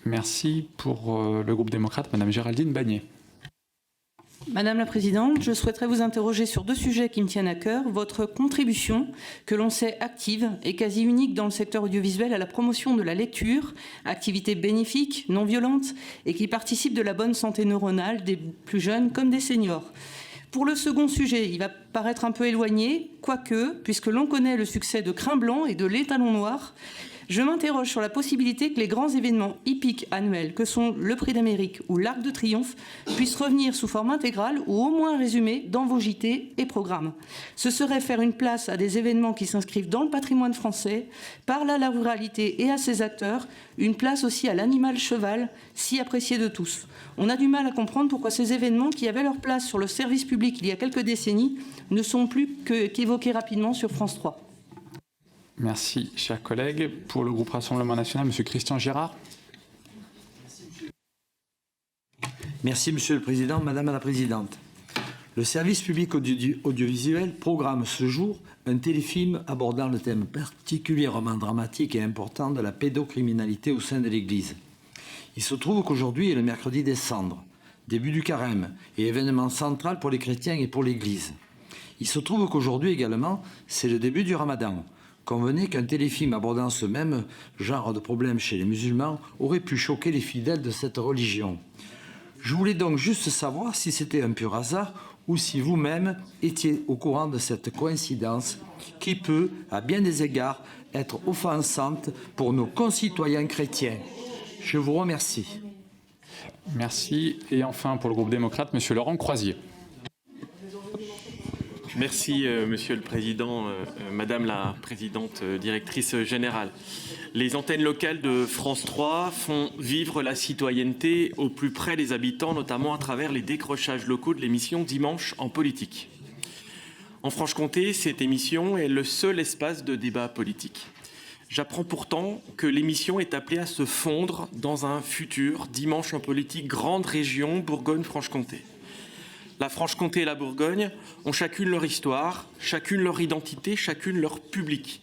Merci. Pour le groupe démocrate, Madame Géraldine Bagné. Madame la Présidente, je souhaiterais vous interroger sur 2 sujets qui me tiennent à cœur. Votre contribution, que l'on sait active et quasi unique dans le secteur audiovisuel, à la promotion de la lecture, activité bénéfique, non violente, et qui participe de la bonne santé neuronale des plus jeunes comme des seniors. Pour le second sujet, il va paraître un peu éloigné, quoique, puisque l'on connaît le succès de Crin Blanc et de l'Étalon Noir, je m'interroge sur la possibilité que les grands événements hippiques annuels, que sont le Prix d'Amérique ou l'Arc de Triomphe, puissent revenir sous forme intégrale ou au moins résumée dans vos JT et programmes. Ce serait faire une place à des événements qui s'inscrivent dans le patrimoine français, parlent à la ruralité et à ses acteurs, une place aussi à l'animal cheval, si apprécié de tous. On a du mal à comprendre pourquoi ces événements qui avaient leur place sur le service public il y a quelques décennies ne sont plus qu'évoqués rapidement sur France 3. Merci, chers collègues. Pour le groupe Rassemblement national, Monsieur Christian Girard. Merci, Monsieur le Président. Madame la Présidente, le service public audiovisuel programme ce jour un téléfilm abordant le thème particulièrement dramatique et important de la pédocriminalité au sein de l'Église. Il se trouve qu'aujourd'hui est le mercredi des Cendres, début du carême et événement central pour les chrétiens et pour l'Église. Il se trouve qu'aujourd'hui également, c'est le début du Ramadan. Convenez qu'un téléfilm abordant ce même genre de problème chez les musulmans aurait pu choquer les fidèles de cette religion. Je voulais donc juste savoir si c'était un pur hasard ou si vous-même étiez au courant de cette coïncidence qui peut, à bien des égards, être offensante pour nos concitoyens chrétiens. Je vous remercie. Merci. Et enfin, pour le groupe démocrate, Monsieur Laurent Croisier. Merci, Monsieur le Président, Madame la Présidente directrice générale. Les antennes locales de France 3 font vivre la citoyenneté au plus près des habitants, notamment à travers les décrochages locaux de l'émission Dimanche en politique. En Franche-Comté, cette émission est le seul espace de débat politique. J'apprends pourtant que l'émission est appelée à se fondre dans un futur Dimanche en politique grande région Bourgogne-Franche-Comté. La Franche-Comté et la Bourgogne ont chacune leur histoire, chacune leur identité, chacune leur public.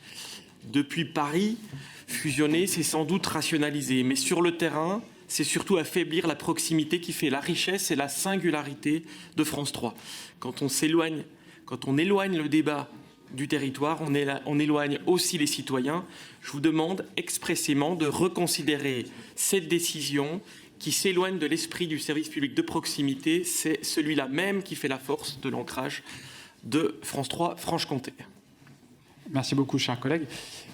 Depuis Paris, fusionner, c'est sans doute rationaliser, mais sur le terrain, c'est surtout affaiblir la proximité qui fait la richesse et la singularité de France 3. Quand on éloigne le débat du territoire, on éloigne aussi les citoyens. Je vous demande expressément de reconsidérer cette décision qui s'éloigne de l'esprit du service public de proximité. C'est celui-là même qui fait la force de l'ancrage de France 3 Franche-Comté. Merci beaucoup, chers collègues.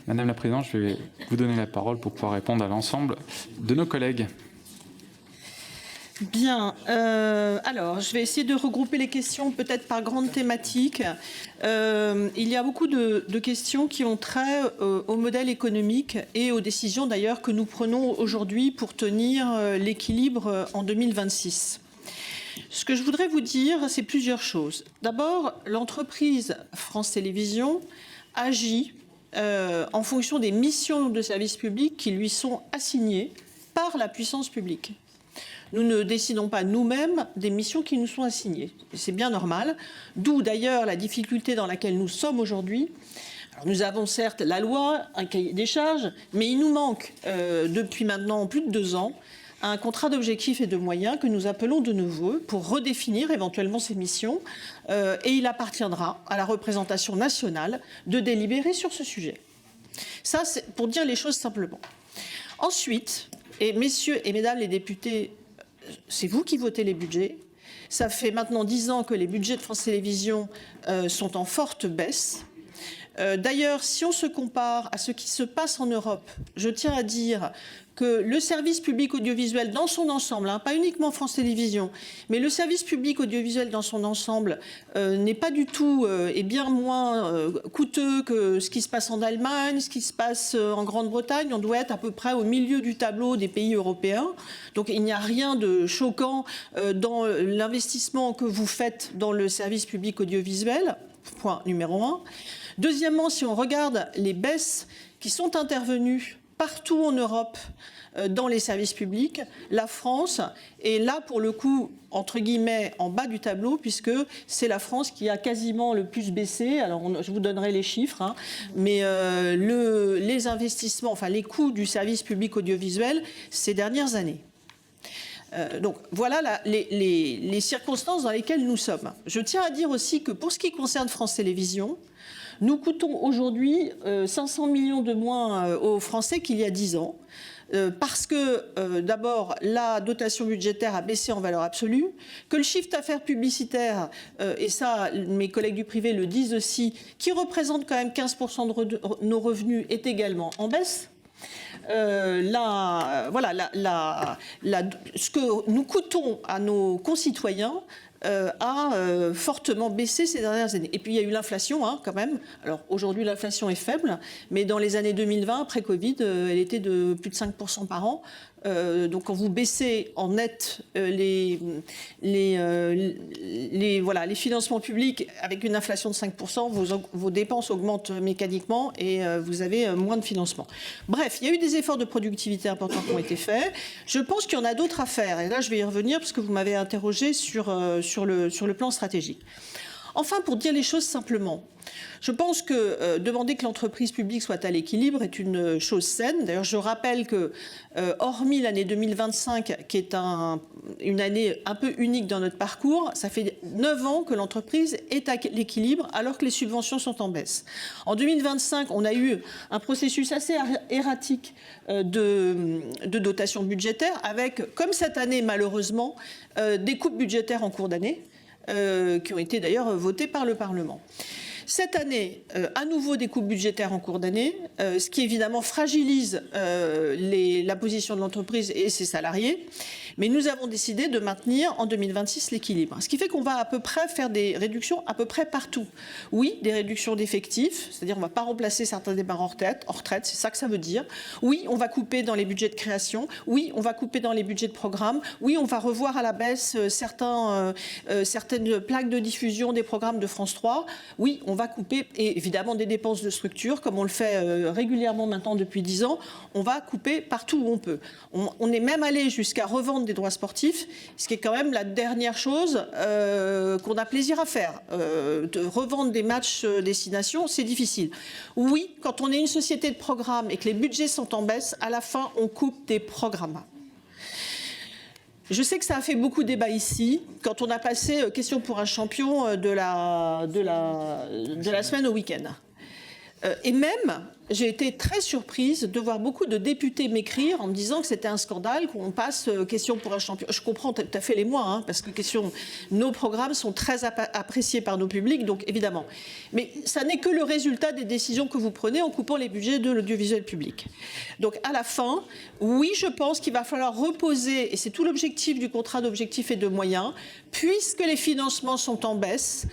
Madame la Présidente, je vais vous donner la parole pour pouvoir répondre à l'ensemble de nos collègues. Bien, alors je vais essayer de regrouper les questions peut-être par grande thématique. Il y a beaucoup de questions qui ont trait au modèle économique et aux décisions d'ailleurs que nous prenons aujourd'hui pour tenir l'équilibre en 2026. Ce que je voudrais vous dire, c'est plusieurs choses. D'abord, l'entreprise France Télévisions agit en fonction des missions de service public qui lui sont assignées par la puissance publique. Nous ne décidons pas nous-mêmes des missions qui nous sont assignées. C'est bien normal, d'où d'ailleurs la difficulté dans laquelle nous sommes aujourd'hui. Nous avons certes la loi, un cahier des charges, mais il nous manque depuis maintenant plus de 2 ans un contrat d'objectifs et de moyens que nous appelons de nos vœux pour redéfinir éventuellement ces missions. Et il appartiendra à la représentation nationale de délibérer sur ce sujet. Ça, c'est pour dire les choses simplement. Ensuite, et messieurs et mesdames les députés, c'est vous qui votez les budgets. Ça fait maintenant 10 ans que les budgets de France Télévisions sont en forte baisse. D'ailleurs, si on se compare à ce qui se passe en Europe, je tiens à dire que le service public audiovisuel dans son ensemble, pas uniquement France Télévisions, mais le service public audiovisuel dans son ensemble n'est pas du tout et bien moins coûteux que ce qui se passe en Allemagne, ce qui se passe en Grande-Bretagne. On doit être à peu près au milieu du tableau des pays européens. Donc il n'y a rien de choquant dans l'investissement que vous faites dans le service public audiovisuel, point numéro 1. Deuxièmement, si on regarde les baisses qui sont intervenues partout en Europe dans les services publics, la France est là pour le coup, entre guillemets, en bas du tableau, puisque c'est la France qui a quasiment le plus baissé. Alors je vous donnerai les chiffres, mais les investissements, enfin les coûts du service public audiovisuel ces dernières années. Donc voilà les circonstances dans lesquelles nous sommes. Je tiens à dire aussi que pour ce qui concerne France Télévisions, nous coûtons aujourd'hui 500 millions de moins aux Français qu'il y a 10 ans. Parce que, d'abord, la dotation budgétaire a baissé en valeur absolue, que le chiffre d'affaires publicitaire, et ça, mes collègues du privé le disent aussi, qui représente quand même 15% de nos revenus, est également en baisse. Ce que nous coûtons à nos concitoyens a fortement baissé ces dernières années. Et puis il y a eu l'inflation quand même. Alors aujourd'hui l'inflation est faible, mais dans les années 2020, après Covid, elle était de plus de 5% par an. Donc quand vous baissez en net les financements publics avec une inflation de 5%, vos dépenses augmentent mécaniquement et vous avez moins de financement. Bref, il y a eu des efforts de productivité importants qui ont été faits. Je pense qu'il y en a d'autres à faire. Et là, je vais y revenir parce que vous m'avez interrogé sur le plan stratégique. Enfin, pour dire les choses simplement, je pense que demander que l'entreprise publique soit à l'équilibre est une chose saine. D'ailleurs, je rappelle que, hormis l'année 2025, qui est une année un peu unique dans notre parcours, ça fait 9 ans que l'entreprise est à l'équilibre alors que les subventions sont en baisse. En 2025, on a eu un processus assez erratique de dotation budgétaire avec, comme cette année malheureusement, des coupes budgétaires en cours d'année qui ont été d'ailleurs votées par le Parlement. Cette année, à nouveau des coupes budgétaires en cours d'année, ce qui évidemment fragilise la position de l'entreprise et ses salariés. Mais nous avons décidé de maintenir en 2026 l'équilibre. Ce qui fait qu'on va à peu près faire des réductions à peu près partout. Oui, des réductions d'effectifs, c'est-à-dire on ne va pas remplacer certains départs en retraite, c'est ça que ça veut dire. Oui, on va couper dans les budgets de création. Oui, on va couper dans les budgets de programme. Oui, on va revoir à la baisse certaines plaques de diffusion des programmes de France 3. Oui, on va couper, et évidemment des dépenses de structure, comme on le fait régulièrement maintenant depuis 10 ans, on va couper partout où on peut. On est même allé jusqu'à revendre des droits sportifs, ce qui est quand même la dernière chose qu'on a plaisir à faire. De revendre des matchs destination, c'est difficile. Oui, quand on est une société de programme et que les budgets sont en baisse, à la fin, on coupe des programmes. Je sais que ça a fait beaucoup débat ici, quand on a passé question pour un champion de la semaine au week-end. Et même, j'ai été très surprise de voir beaucoup de députés m'écrire en me disant que c'était un scandale qu'on passe question pour un champion. Je comprends tout à fait les mois, hein, parce que nos programmes sont très appréciés par nos publics, donc évidemment. Mais ça n'est que le résultat des décisions que vous prenez en coupant les budgets de l'audiovisuel public. Donc à la fin, oui, je pense qu'il va falloir reposer, et c'est tout l'objectif du contrat d'objectifs et de moyens, puisque les financements sont en baisse,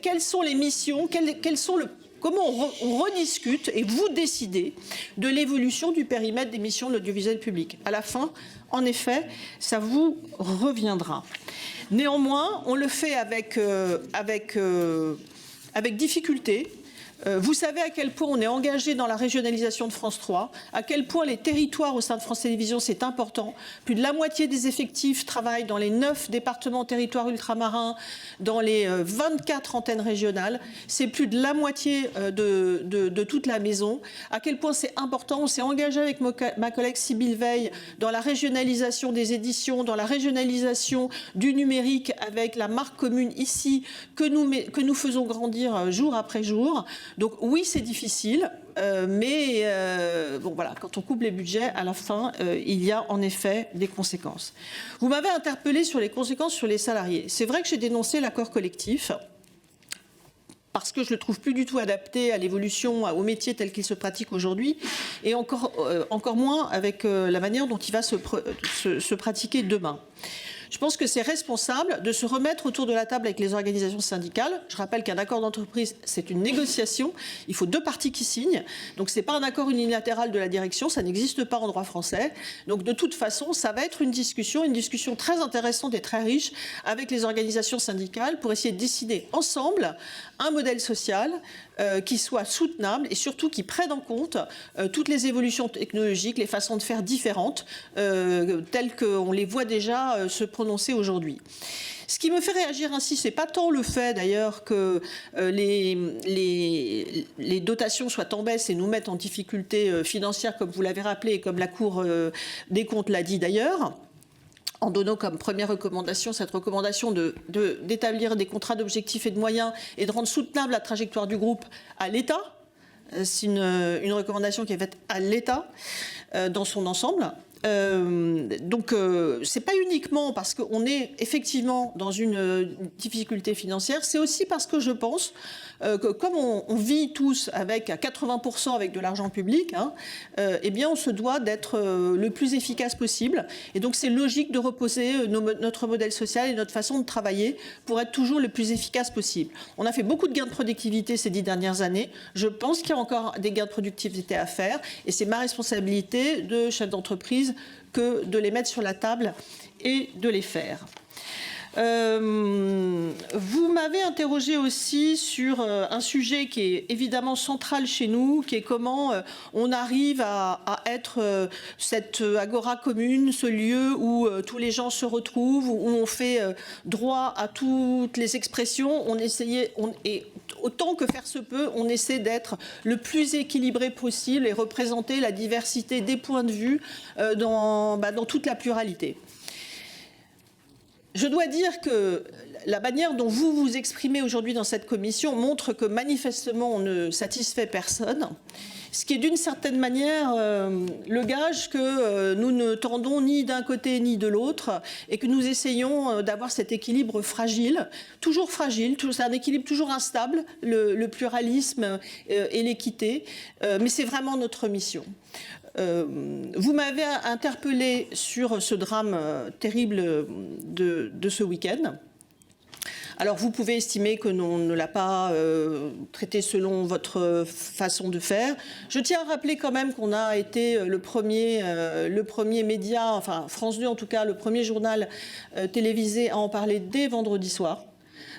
quelles sont les missions, comment on rediscute et vous décidez de l'évolution du périmètre des missions de l'audiovisuel public. À la fin, en effet, ça vous reviendra. Néanmoins, on le fait avec difficulté. Vous savez à quel point on est engagé dans la régionalisation de France 3, à quel point les territoires au sein de France Télévisions, c'est important. Plus de la moitié des effectifs travaillent dans les 9 départements territoires ultramarins, dans les 24 antennes régionales. C'est plus de la moitié de toute la maison. À quel point c'est important. On s'est engagé avec ma collègue Sybille Veil dans la régionalisation des éditions, dans la régionalisation du numérique avec la marque commune ici que nous faisons grandir jour après jour. Donc oui, c'est difficile, mais bon, voilà, quand on coupe les budgets, à la fin, il y a en effet des conséquences. Vous m'avez interpellé sur les conséquences sur les salariés. C'est vrai que j'ai dénoncé l'accord collectif parce que je ne le trouve plus du tout adapté à l'évolution, au métier tel qu'il se pratique aujourd'hui, et encore moins avec la manière dont il va se pratiquer demain. Je pense que c'est responsable de se remettre autour de la table avec les organisations syndicales. Je rappelle qu'un accord d'entreprise, c'est une négociation. Il faut 2 parties qui signent. Donc, ce n'est pas un accord unilatéral de la direction. Ça n'existe pas en droit français. Donc, de toute façon, ça va être une discussion très intéressante et très riche avec les organisations syndicales pour essayer de décider ensemble un modèle social qui soit soutenable et surtout qui prenne en compte toutes les évolutions technologiques, les façons de faire différentes, telles qu'on les voit déjà se prononcer aujourd'hui. Ce qui me fait réagir ainsi, c'est pas tant le fait d'ailleurs que les dotations soient en baisse et nous mettent en difficulté financière, comme vous l'avez rappelé et comme la Cour des comptes l'a dit d'ailleurs, en donnant comme première recommandation cette recommandation d'établir des contrats d'objectifs et de moyens et de rendre soutenable la trajectoire du groupe à l'État. C'est une recommandation qui est faite à l'État dans son ensemble. Donc, c'est pas uniquement parce qu'on est effectivement dans une difficulté financière, c'est aussi parce que je pense que comme on vit tous avec à 80% avec de l'argent public, eh bien on se doit d'être le plus efficace possible. Et donc c'est logique de reposer notre modèle social et notre façon de travailler pour être toujours le plus efficace possible. On a fait beaucoup de gains de productivité ces 10 dernières années. Je pense qu'il y a encore des gains de productivité à faire et c'est ma responsabilité de chef d'entreprise que de les mettre sur la table et de les faire. Vous m'avez interrogé aussi sur un sujet qui est évidemment central chez nous, qui est comment on arrive à être cette agora commune, ce lieu où tous les gens se retrouvent, où on fait droit à toutes les expressions. Et autant que faire se peut, on essaie d'être le plus équilibré possible et représenter la diversité des points de vue dans toute la pluralité. Je dois dire que la manière dont vous vous exprimez aujourd'hui dans cette commission montre que manifestement on ne satisfait personne, ce qui est d'une certaine manière le gage que nous ne tendons ni d'un côté ni de l'autre et que nous essayons d'avoir cet équilibre fragile, c'est un équilibre toujours instable, le pluralisme et l'équité, mais c'est vraiment notre mission. Vous m'avez interpellé sur ce drame terrible de ce week-end. Alors, vous pouvez estimer que l'on ne l'a pas traité selon votre façon de faire. Je tiens à rappeler quand même qu'on a été le premier média, enfin France 2 en tout cas, le premier journal télévisé à en parler dès vendredi soir.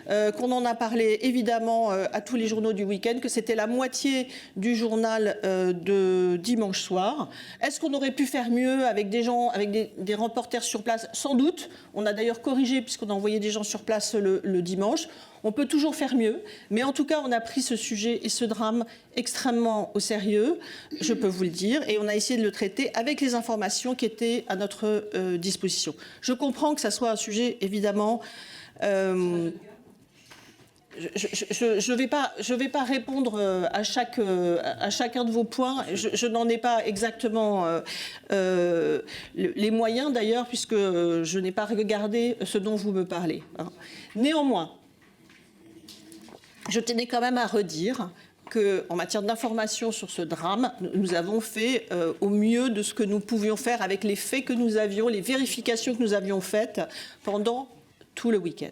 qu'on en a parlé évidemment à tous les journaux du week-end, que c'était la moitié du journal de dimanche soir. Est-ce qu'on aurait pu faire mieux avec des gens, avec des reporters sur place? Sans doute. On a d'ailleurs corrigé puisqu'on a envoyé des gens sur place le dimanche. On peut toujours faire mieux, mais en tout cas, on a pris ce sujet et ce drame extrêmement au sérieux, je peux vous le dire, et on a essayé de le traiter avec les informations qui étaient à notre disposition. Je comprends que ça soit un sujet, évidemment... je ne vais pas répondre à chacun de vos points. Je n'en ai pas exactement les moyens, d'ailleurs, puisque je n'ai pas regardé ce dont vous me parlez. Néanmoins, je tenais quand même à redire qu'en matière d'information sur ce drame, nous avons fait au mieux de ce que nous pouvions faire avec les faits que nous avions, les vérifications que nous avions faites pendant tout le week-end.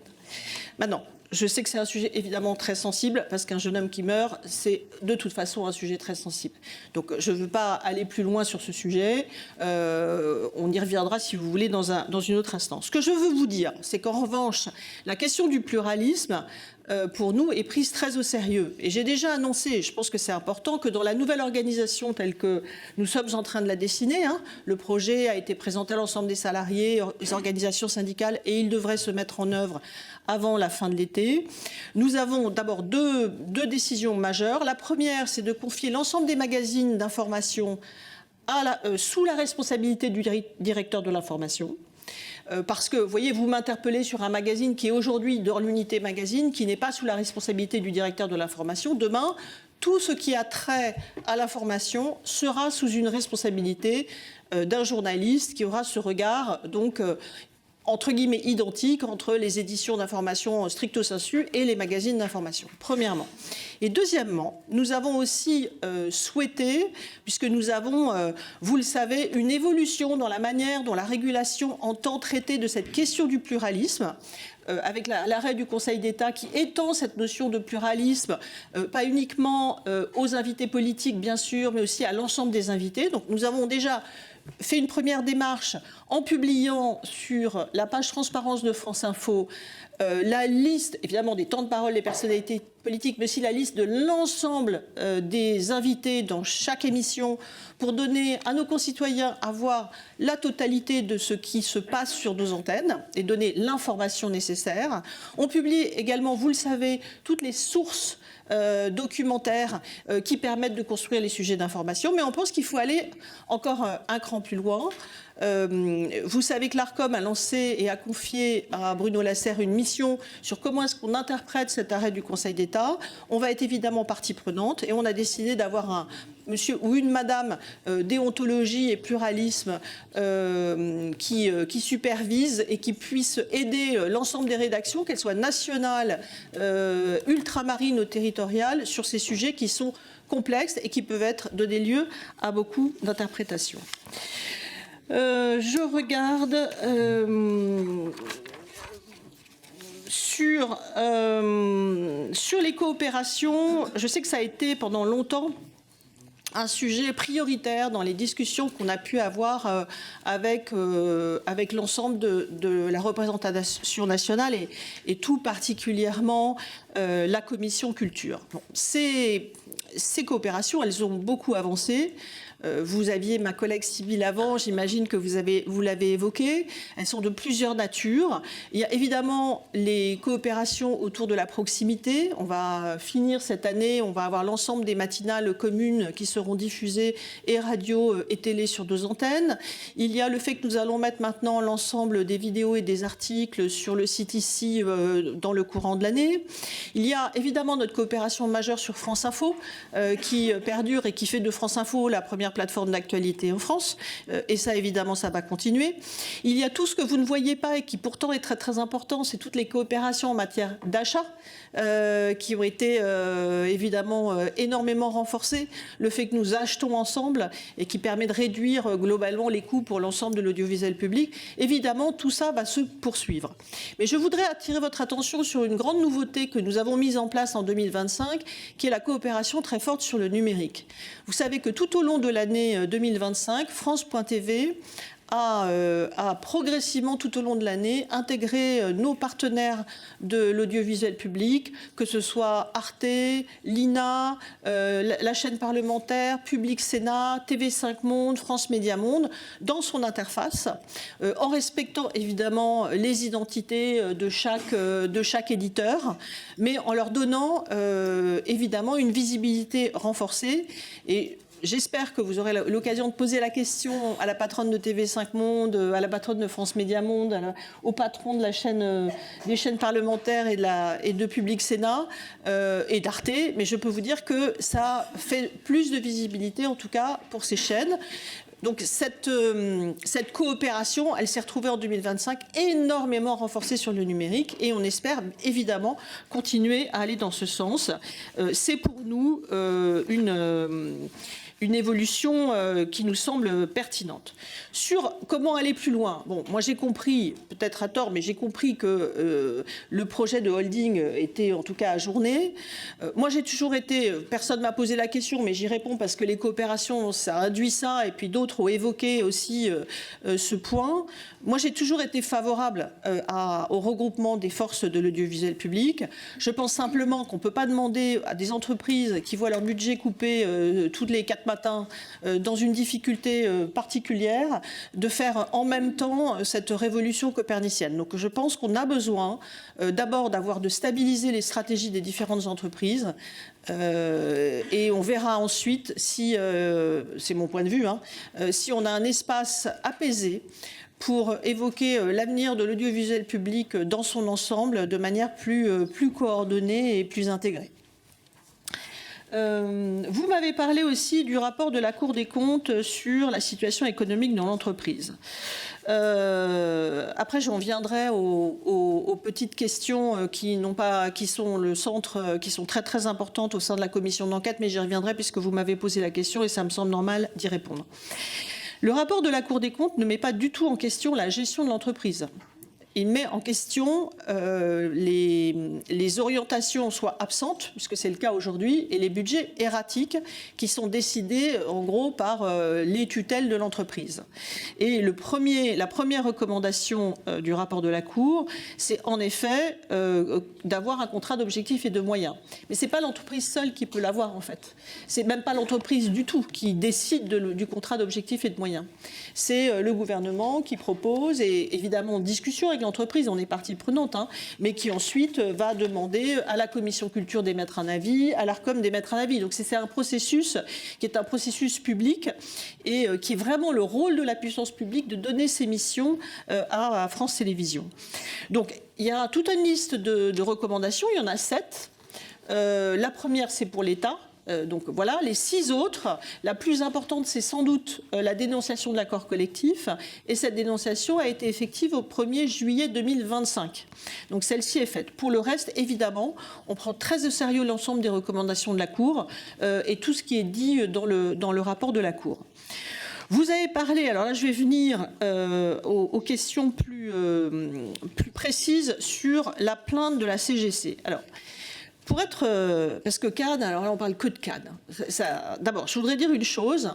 Maintenant, je sais que c'est un sujet évidemment très sensible, parce qu'un jeune homme qui meurt, c'est de toute façon un sujet très sensible. Donc je ne veux pas aller plus loin sur ce sujet. On y reviendra, si vous voulez, dans une autre instance. Ce que je veux vous dire, c'est qu'en revanche, la question du pluralisme, pour nous, est prise très au sérieux. Et j'ai déjà annoncé, je pense que c'est important, que dans la nouvelle organisation telle que nous sommes en train de la dessiner, le projet a été présenté à l'ensemble des salariés, des organisations syndicales, et il devrait se mettre en œuvre avant la fin de l'été. Nous avons d'abord deux décisions majeures. La première, c'est de confier l'ensemble des magazines d'information sous la responsabilité du directeur de l'information. Parce que, vous voyez, vous m'interpellez sur un magazine qui est aujourd'hui dans l'unité magazine, qui n'est pas sous la responsabilité du directeur de l'information. Demain, tout ce qui a trait à l'information sera sous une responsabilité d'un journaliste qui aura ce regard, donc, entre guillemets, identique entre les éditions d'information stricto sensu et les magazines d'information, premièrement. Et deuxièmement, nous avons aussi souhaité, puisque nous avons, vous le savez, une évolution dans la manière dont la régulation entend traiter de cette question du pluralisme, avec l'arrêt du Conseil d'État qui étend cette notion de pluralisme, pas uniquement aux invités politiques, bien sûr, mais aussi à l'ensemble des invités. Donc nous avons déjà fait une première démarche en publiant sur la page transparence de France Info la liste, évidemment, des temps de parole des personnalités politiques, mais aussi la liste de l'ensemble des invités dans chaque émission pour donner à nos concitoyens à voir la totalité de ce qui se passe sur nos antennes et donner l'information nécessaire. On publie également, vous le savez, toutes les sources documentaires qui permettent de construire les sujets d'information, mais on pense qu'il faut aller encore un cran plus loin. Vous savez que l'ARCOM a lancé et a confié à Bruno Lasserre une mission sur comment est-ce qu'on interprète cet arrêt du Conseil d'État. On va être évidemment partie prenante et on a décidé d'avoir un monsieur ou une madame déontologie et pluralisme qui supervise et qui puisse aider l'ensemble des rédactions, qu'elles soient nationales, ultramarines ou territoriales, sur ces sujets qui sont complexes et qui peuvent donner lieu à beaucoup d'interprétations. Je regarde sur les coopérations. Je sais que ça a été pendant longtemps un sujet prioritaire dans les discussions qu'on a pu avoir avec l'ensemble de la représentation nationale et tout particulièrement la commission culture. Bon, ces coopérations, elles ont beaucoup avancé. Vous aviez ma collègue Sybille avant, j'imagine que vous l'avez évoqué. Elles sont de plusieurs natures. Il y a évidemment les coopérations autour de la proximité. On va finir cette année, on va avoir l'ensemble des matinales communes qui seront diffusées et radio et télé sur 2 antennes. Il y a le fait que nous allons mettre maintenant l'ensemble des vidéos et des articles sur le site ici dans le courant de l'année. Il y a évidemment notre coopération majeure sur France Info qui perdure et qui fait de France Info la première plateforme d'actualité en France, et ça évidemment ça va continuer. Il y a tout ce que vous ne voyez pas et qui pourtant est très très important, c'est toutes les coopérations en matière d'achat qui ont été évidemment énormément renforcées, le fait que nous achetons ensemble et qui permet de réduire globalement les coûts pour l'ensemble de l'audiovisuel public. Évidemment tout ça va se poursuivre. Mais je voudrais attirer votre attention sur une grande nouveauté que nous avons mise en place en 2025, qui est la coopération très forte sur le numérique. Vous savez que tout au long de l'année 2025, France.tv à progressivement tout au long de l'année intégrer nos partenaires de l'audiovisuel public, que ce soit Arte, l'INA, la chaîne parlementaire, Public Sénat, TV5 Monde, France Média Monde, dans son interface, en respectant évidemment les identités de chaque éditeur, mais en leur donnant évidemment une visibilité renforcée. Et j'espère que vous aurez l'occasion de poser la question à la patronne de TV5 Monde, à la patronne de France Média Monde, au patron de des chaînes parlementaires et de Public Sénat et d'Arte. Mais je peux vous dire que ça fait plus de visibilité, en tout cas pour ces chaînes. Donc cette coopération, elle s'est retrouvée en 2025 énormément renforcée sur le numérique et on espère évidemment continuer à aller dans ce sens. C'est pour nous une évolution qui nous semble pertinente. Sur comment aller plus loin, bon, moi j'ai compris, peut-être à tort, mais j'ai compris que le projet de holding était en tout cas ajourné. Moi j'ai toujours été, personne ne m'a posé la question, mais j'y réponds parce que les coopérations, ça induit ça, et puis d'autres ont évoqué aussi ce point. Moi j'ai toujours été favorable au regroupement des forces de l'audiovisuel public. Je pense simplement qu'on ne peut pas demander à des entreprises qui voient leur budget coupé toutes les 4 matins dans une difficulté particulière de faire en même temps cette révolution copernicienne. Donc je pense qu'on a besoin d'abord de stabiliser les stratégies des différentes entreprises et on verra ensuite si, c'est mon point de vue, si on a un espace apaisé pour évoquer l'avenir de l'audiovisuel public dans son ensemble de manière plus coordonnée et plus intégrée. Vous m'avez parlé aussi du rapport de la Cour des comptes sur la situation économique dans l'entreprise. Après, j'en viendrai aux petites questions qui sont le centre, qui sont très très importantes au sein de la commission d'enquête, mais j'y reviendrai puisque vous m'avez posé la question et ça me semble normal d'y répondre. Le rapport de la Cour des comptes ne met pas du tout en question la gestion de l'entreprise. Il met en question les orientations soit absentes, puisque c'est le cas aujourd'hui, et les budgets erratiques qui sont décidés en gros par les tutelles de l'entreprise. Et la première recommandation du rapport de la Cour, c'est en effet d'avoir un contrat d'objectifs et de moyens. Mais ce n'est pas l'entreprise seule qui peut l'avoir en fait. C'est même pas l'entreprise du tout qui décide du contrat d'objectifs et de moyens. C'est le gouvernement qui propose, et évidemment en discussion avec l'entreprise, on est partie prenante, mais qui ensuite va demander à la commission culture d'émettre un avis, à l'ARCOM d'émettre un avis. Donc c'est un processus qui est un processus public et qui est vraiment le rôle de la puissance publique de donner ses missions à France Télévisions. Donc il y a toute une liste de recommandations, il y en a 7. La première, c'est pour l'État. Donc voilà, les 6 autres, la plus importante, c'est sans doute la dénonciation de l'accord collectif. Et cette dénonciation a été effective au 1er juillet 2025. Donc celle-ci est faite. Pour le reste, évidemment, on prend très au sérieux l'ensemble des recommandations de la Cour et tout ce qui est dit dans le rapport de la Cour. Vous avez parlé, alors là je vais venir aux questions plus précises sur la plainte de la CGC. Alors, pour être, parce que Cannes, alors là on parle que de Cannes. D'abord, je voudrais dire une chose.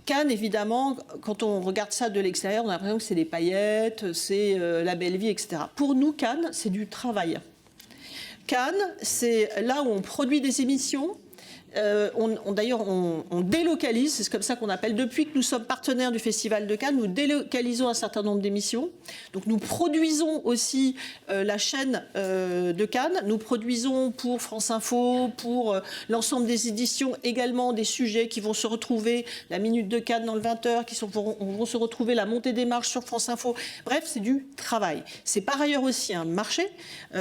Cannes, évidemment, quand on regarde ça de l'extérieur, on a l'impression que c'est des paillettes, c'est la belle vie, etc. Pour nous, Cannes, c'est du travail. Cannes, c'est là où on produit des émissions. D'ailleurs, on délocalise, c'est comme ça qu'on appelle, depuis que nous sommes partenaires du Festival de Cannes, nous délocalisons un certain nombre d'émissions. Donc nous produisons aussi la chaîne de Cannes, nous produisons pour France Info, pour l'ensemble des éditions, également des sujets qui vont se retrouver, la Minute de Cannes dans le 20h, qui vont se retrouver la montée des marches sur France Info. Bref, c'est du travail. C'est par ailleurs aussi un marché,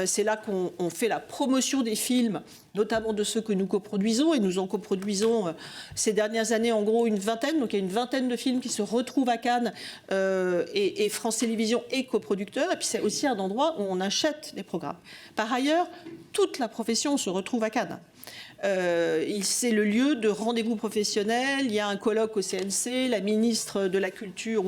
c'est là qu'on fait la promotion des films, notamment de ceux que nous coproduisons, et nous en coproduisons ces dernières années en gros une vingtaine, donc il y a une vingtaine de films qui se retrouvent à Cannes et France Télévisions est coproducteur, et puis c'est aussi un endroit où on achète des programmes. Par ailleurs, toute la profession se retrouve à Cannes. C'est le lieu de rendez-vous professionnel, il y a un colloque au CNC, la ministre de la Culture,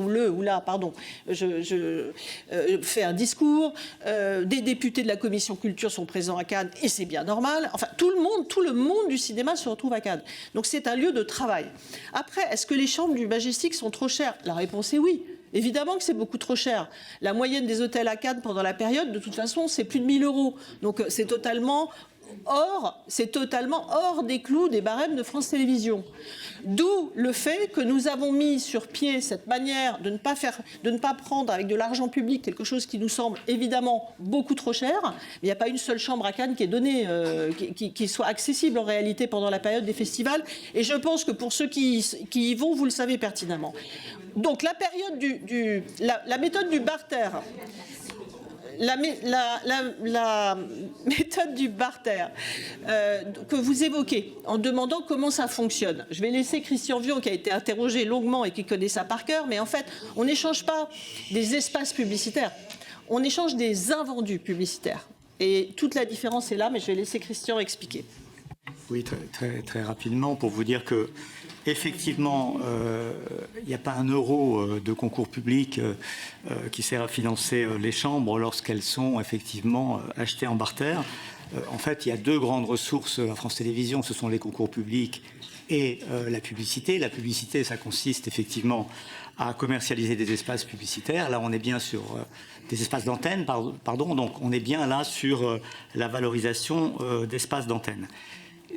fait un discours, des députés de la commission culture sont présents à Cannes, et c'est bien normal. Enfin, tout le monde du cinéma se retrouve à Cannes. Donc c'est un lieu de travail. Après, est-ce que les chambres du Majestic sont trop chères? La réponse est oui. Évidemment que c'est beaucoup trop cher. La moyenne des hôtels à Cannes pendant la période, de toute façon, c'est plus de 1 000 €. Donc c'est totalement hors des clous des barèmes de France Télévisions. D'où le fait que nous avons mis sur pied cette manière de ne pas prendre avec de l'argent public quelque chose qui nous semble évidemment beaucoup trop cher. Mais il n'y a pas une seule chambre à Cannes qui est donnée, qui soit accessible en réalité pendant la période des festivals. Et je pense que pour ceux qui y vont, vous le savez pertinemment. Donc la période la méthode du barter. La méthode du barter que vous évoquez en demandant comment ça fonctionne. Je vais laisser Christian Vion, qui a été interrogé longuement et qui connaît ça par cœur, mais en fait, on n'échange pas des espaces publicitaires, on échange des invendus publicitaires. Et toute la différence est là, mais je vais laisser Christian expliquer. Oui, très rapidement, pour vous dire que effectivement, il n'y a pas 1 € de concours public qui sert à financer les chambres lorsqu'elles sont effectivement achetées en barter. En fait, il y a 2 grandes ressources à France Télévisions, ce sont les concours publics et la publicité. La publicité, ça consiste effectivement à commercialiser des espaces publicitaires. Là, on est bien sur des espaces d'antenne, pardon, donc on est bien là sur la valorisation d'espaces d'antenne.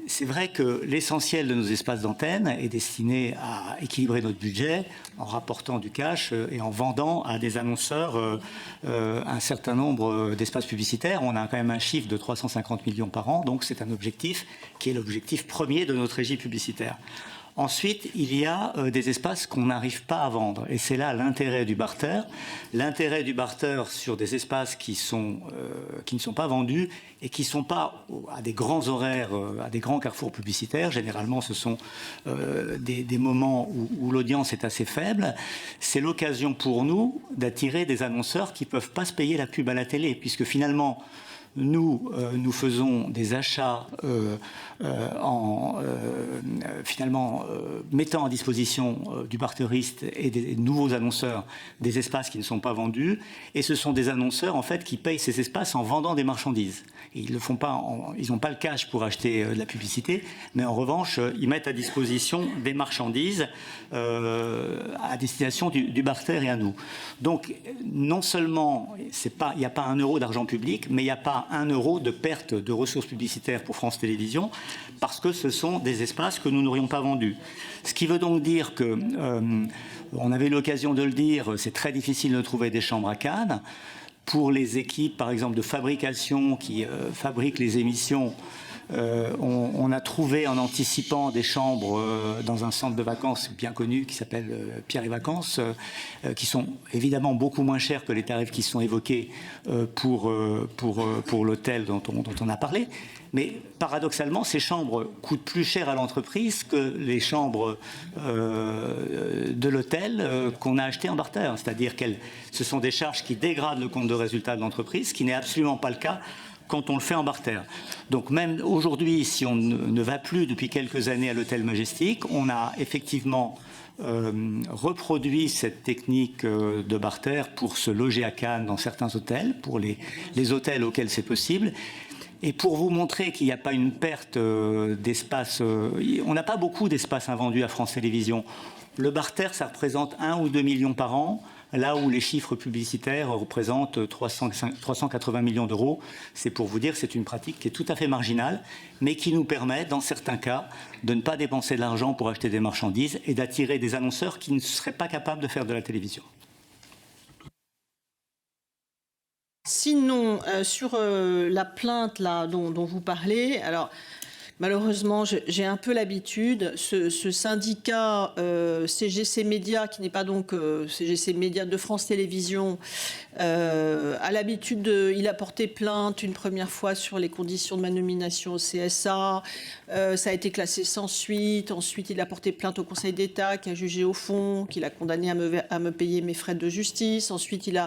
C'est vrai que l'essentiel de nos espaces d'antenne est destiné à équilibrer notre budget en rapportant du cash et en vendant à des annonceurs un certain nombre d'espaces publicitaires. On a quand même un chiffre de 350 millions par an, donc c'est un objectif qui est l'objectif premier de notre régie publicitaire. Ensuite, il y a des espaces qu'on n'arrive pas à vendre. Et c'est là l'intérêt du barter. L'intérêt du barter sur des espaces qui ne sont pas vendus et qui ne sont pas à des grands horaires, à des grands carrefours publicitaires. Généralement, ce sont des moments où l'audience est assez faible. C'est l'occasion pour nous d'attirer des annonceurs qui ne peuvent pas se payer la pub à la télé, puisque finalement, nous faisons des achats mettant à disposition du barteriste et des nouveaux annonceurs des espaces qui ne sont pas vendus. Et ce sont des annonceurs en fait qui payent ces espaces en vendant des marchandises. Ils ne font pas, ils n'ont pas le cash pour acheter de la publicité, mais en revanche, ils mettent à disposition des marchandises à destination du barter et à nous. Donc, non seulement il n'y a pas 1 € d'argent public, mais il n'y a pas 1 € de perte de ressources publicitaires pour France Télévisions, parce que ce sont des espaces que nous n'aurions pas vendus. Ce qui veut donc dire que, on avait l'occasion de le dire, c'est très difficile de trouver des chambres à Cannes. Pour les équipes, par exemple, de fabrication qui fabriquent les émissions, on a trouvé en anticipant des chambres dans un centre de vacances bien connu qui s'appelle Pierre et Vacances, qui sont évidemment beaucoup moins chers que les tarifs qui sont évoqués pour l'hôtel dont on a parlé. Mais paradoxalement, ces chambres coûtent plus cher à l'entreprise que les chambres de l'hôtel qu'on a achetées en barter. C'est-à-dire que ce sont des charges qui dégradent le compte de résultat de l'entreprise, ce qui n'est absolument pas le cas quand on le fait en barter. Donc même aujourd'hui, si on ne va plus depuis quelques années à l'hôtel Majestic, on a effectivement reproduit cette technique de barter pour se loger à Cannes dans certains hôtels, pour les hôtels auxquels c'est possible. Et pour vous montrer qu'il n'y a pas une perte d'espace, on n'a pas beaucoup d'espace invendus à France Télévisions. Le barter, ça représente 1 ou 2 millions par an, là où les chiffres publicitaires représentent 380 millions d'euros. C'est pour vous dire que c'est une pratique qui est tout à fait marginale, mais qui nous permet, dans certains cas, de ne pas dépenser de l'argent pour acheter des marchandises et d'attirer des annonceurs qui ne seraient pas capables de faire de la télévision. Sinon, sur la plainte là, dont vous parlez, alors malheureusement, j'ai un peu l'habitude. Ce syndicat CGC Média, qui n'est pas donc CGC Média de France Télévisions, a l'habitude il a porté plainte une première fois sur les conditions de ma nomination au CSA. Ça a été classé sans suite. Ensuite, il a porté plainte au Conseil d'État, qui a jugé au fond, qui l'a condamné à me payer mes frais de justice. Ensuite, il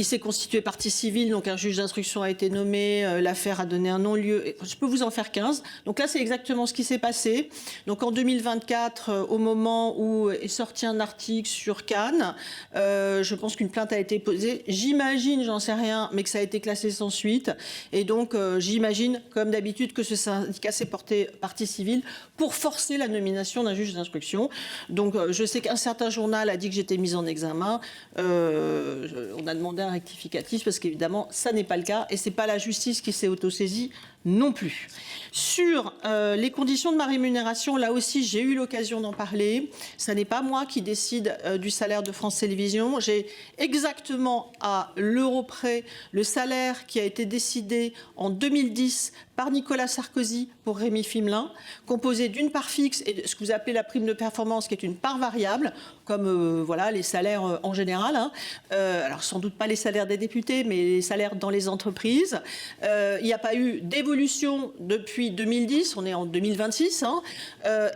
s'est constitué partie civile, donc un juge d'instruction a été nommé. L'affaire a donné un non-lieu. Je peux vous en faire 15. 2015. Donc là, c'est exactement ce qui s'est passé. Donc en 2024, au moment où est sorti un article sur Cannes, je pense qu'une plainte a été posée. J'imagine, j'en sais rien, mais que ça a été classé sans suite. Et donc, j'imagine, comme d'habitude, que ce syndicat s'est porté partie civile pour forcer la nomination d'un juge d'instruction. Donc, je sais qu'un certain journal a dit que j'étais mise en examen. On a demandé un rectificatif parce qu'évidemment, ça n'est pas le cas et c'est pas la justice qui s'est autosaisie non plus. Sur les conditions de ma rémunération, là aussi, j'ai eu l'occasion d'en parler. Ce n'est pas moi qui décide du salaire de France Télévisions. J'ai exactement à l'euro près le salaire qui a été décidé en 2010 par Nicolas Sarkozy pour Rémi Fimelin, composé d'une part fixe et de ce que vous appelez la prime de performance, qui est une part variable, comme voilà, les salaires en général. Hein. Alors, sans doute pas les salaires des députés, mais les salaires dans les entreprises. Il n'y a pas eu d'évolution depuis 2010, on est en 2026. Hein.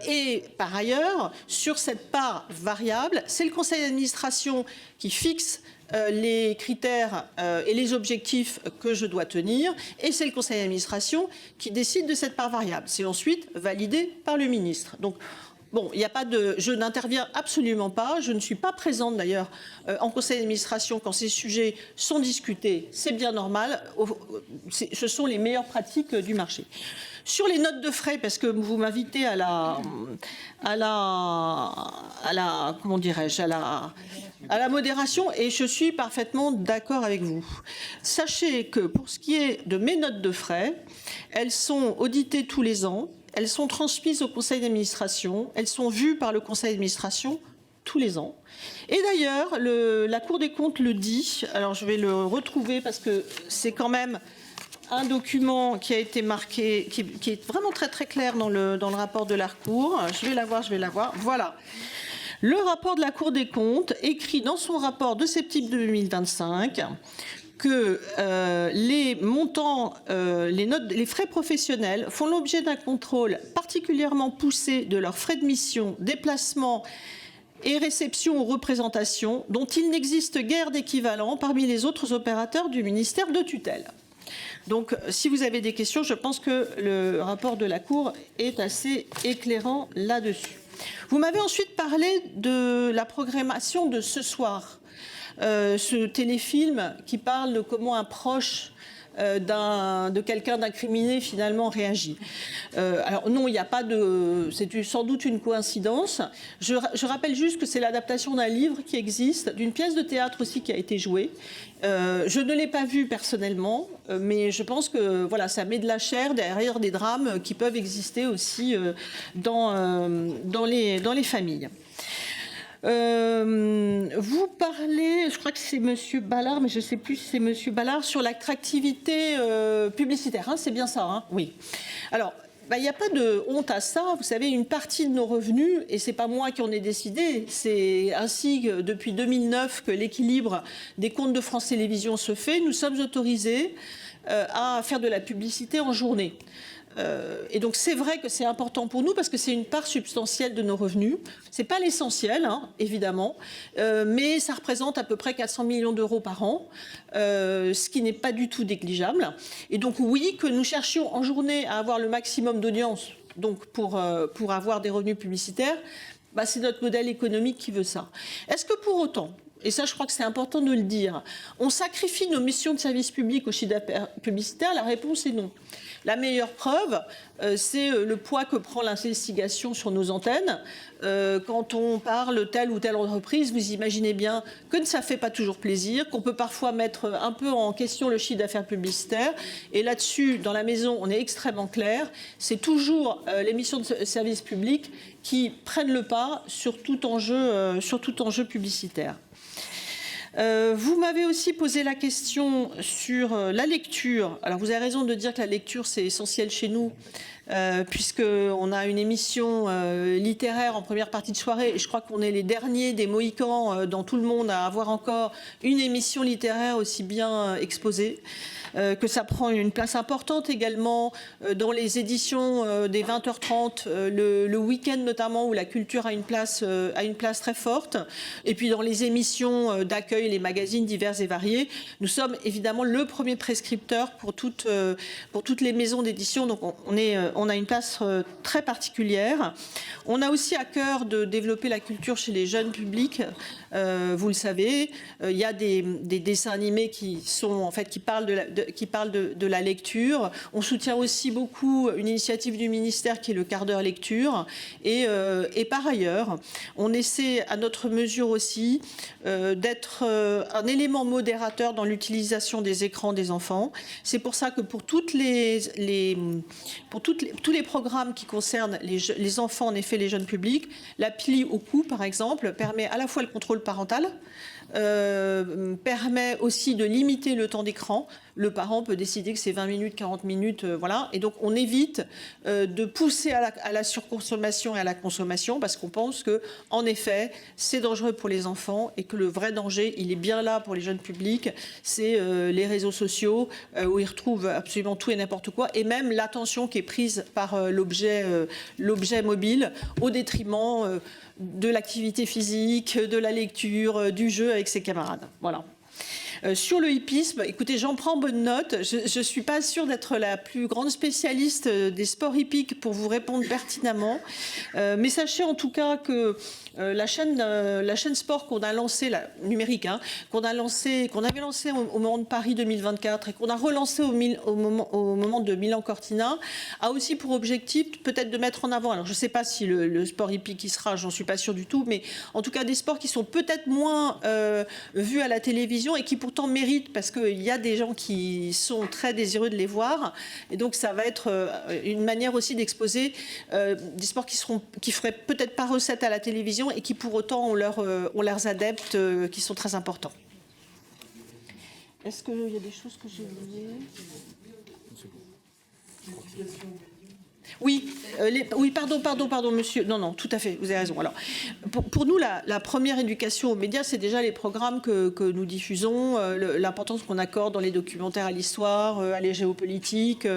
Et par ailleurs, sur cette part variable, c'est le conseil d'administration qui fixe les critères et les objectifs que je dois tenir, et c'est le conseil d'administration qui décide de cette part variable. C'est ensuite validé par le ministre. Donc, bon, il n'y a pas de, je n'interviens absolument pas. Je ne suis pas présente d'ailleurs en conseil d'administration quand ces sujets sont discutés. C'est bien normal. Ce sont les meilleures pratiques du marché. Sur les notes de frais, parce que vous m'invitez à la comment dirais-je, à la modération, et je suis parfaitement d'accord avec vous. Sachez que pour ce qui est de mes notes de frais, elles sont auditées tous les ans. Elles sont transmises au conseil d'administration, elles sont vues par le conseil d'administration tous les ans. Et d'ailleurs, la Cour des comptes le dit, alors je vais le retrouver parce que c'est quand même un document qui a été marqué, qui est vraiment très très clair dans le rapport de la Cour. Je vais la voir. Voilà. Le rapport de la Cour des comptes écrit dans son rapport de septembre 2025 que les montants, les frais professionnels font l'objet d'un contrôle particulièrement poussé de leurs frais de mission, déplacement et réception ou représentation, dont il n'existe guère d'équivalent parmi les autres opérateurs du ministère de tutelle. Donc, si vous avez des questions, je pense que le rapport de la Cour est assez éclairant là-dessus. Vous m'avez ensuite parlé de la programmation de ce soir. Ce téléfilm qui parle de comment un proche de quelqu'un d'incriminé finalement réagit. Alors non, il n'y a pas de... C'est sans doute une coïncidence. Je rappelle juste que c'est l'adaptation d'un livre qui existe, d'une pièce de théâtre aussi qui a été jouée. Je ne l'ai pas vue personnellement, mais je pense que voilà, ça met de la chair derrière des drames qui peuvent exister aussi dans les familles. Vous parlez, je crois que c'est Monsieur Ballard, mais je ne sais plus si c'est Monsieur Ballard, sur l'attractivité publicitaire. Hein, c'est bien ça, hein, oui. Alors, il n'y a pas de honte à ça. Vous savez, une partie de nos revenus, et ce n'est pas moi qui en ai décidé, c'est ainsi que depuis 2009 que l'équilibre des comptes de France Télévisions se fait. Nous sommes autorisés à faire de la publicité en journée. Et donc c'est vrai que c'est important pour nous parce que c'est une part substantielle de nos revenus. C'est pas l'essentiel, hein, évidemment, mais ça représente à peu près 400 millions d'euros par an, ce qui n'est pas du tout négligeable. Et donc oui, que nous cherchions en journée à avoir le maximum d'audience, donc pour avoir des revenus publicitaires, c'est notre modèle économique qui veut ça. Est-ce que pour autant, et ça je crois que c'est important de le dire, on sacrifie nos missions de service public au chiffre d'affaires publicitaire? La réponse est non. La meilleure preuve, c'est le poids que prend l'investigation sur nos antennes. Quand on parle telle ou telle entreprise, vous imaginez bien que ça ne fait pas toujours plaisir, qu'on peut parfois mettre un peu en question le chiffre d'affaires publicitaire. Et là-dessus, dans la maison, on est extrêmement clair. C'est toujours les missions de service public qui prennent le pas sur tout enjeu publicitaire. Vous m'avez aussi posé la question sur la lecture. Alors vous avez raison de dire que la lecture c'est essentiel chez nous puisqu'on a une émission littéraire en première partie de soirée et je crois qu'on est les derniers des Mohicans dans tout le monde à avoir encore une émission littéraire aussi bien exposée. que ça prend une place importante également dans les éditions des 20h30, le week-end notamment, où la culture a une place très forte. Et puis dans les émissions d'accueil, les magazines divers et variés, nous sommes évidemment le premier prescripteur pour toutes les maisons d'édition. Donc on a une place très particulière. On a aussi à cœur de développer la culture chez les jeunes publics. Vous le savez, il y a des dessins animés qui parlent de la lecture. On soutient aussi beaucoup une initiative du ministère qui est le quart d'heure lecture. Et par ailleurs, on essaie à notre mesure aussi d'être un élément modérateur dans l'utilisation des écrans des enfants. C'est pour ça que pour tous les programmes qui concernent les enfants, en effet les jeunes publics, l'appli au cou par exemple permet à la fois le contrôle parental, permet aussi de limiter le temps d'écran. Le parent peut décider que c'est 20 minutes, 40 minutes, voilà. Et donc on évite de pousser à la surconsommation et à la consommation, parce qu'on pense que, en effet, c'est dangereux pour les enfants et que le vrai danger, il est bien là pour les jeunes publics. C'est les réseaux sociaux où ils retrouvent absolument tout et n'importe quoi, et même l'attention qui est prise par l'objet mobile au détriment de l'activité physique, de la lecture, du jeu avec ses camarades. Voilà. Sur le hippisme, écoutez, j'en prends bonne note. Je ne suis pas sûre d'être la plus grande spécialiste des sports hippiques pour vous répondre pertinemment. Mais sachez en tout cas que la chaîne sport qu'on a lancée, la numérique, qu'on avait lancée au moment de Paris 2024 et qu'on a relancée au moment de Milan-Cortina, a aussi pour objectif peut-être de mettre en avant, alors je ne sais pas si le sport hippique y sera, j'en suis pas sûre du tout, mais en tout cas des sports qui sont peut-être moins vus à la télévision et qui pourtant méritent, parce qu'il y a des gens qui sont très désireux de les voir, et donc ça va être une manière aussi d'exposer des sports qui feraient peut-être pas recette à la télévision et qui pour autant ont leurs adeptes qui sont très importants. Est-ce qu'il y a des choses que j'ai oubliées ? Oui, pardon, monsieur. Non, tout à fait, vous avez raison. Alors, pour nous, la première éducation aux médias, c'est déjà les programmes que nous diffusons, l'importance qu'on accorde dans les documentaires à l'histoire, à la géopolitique,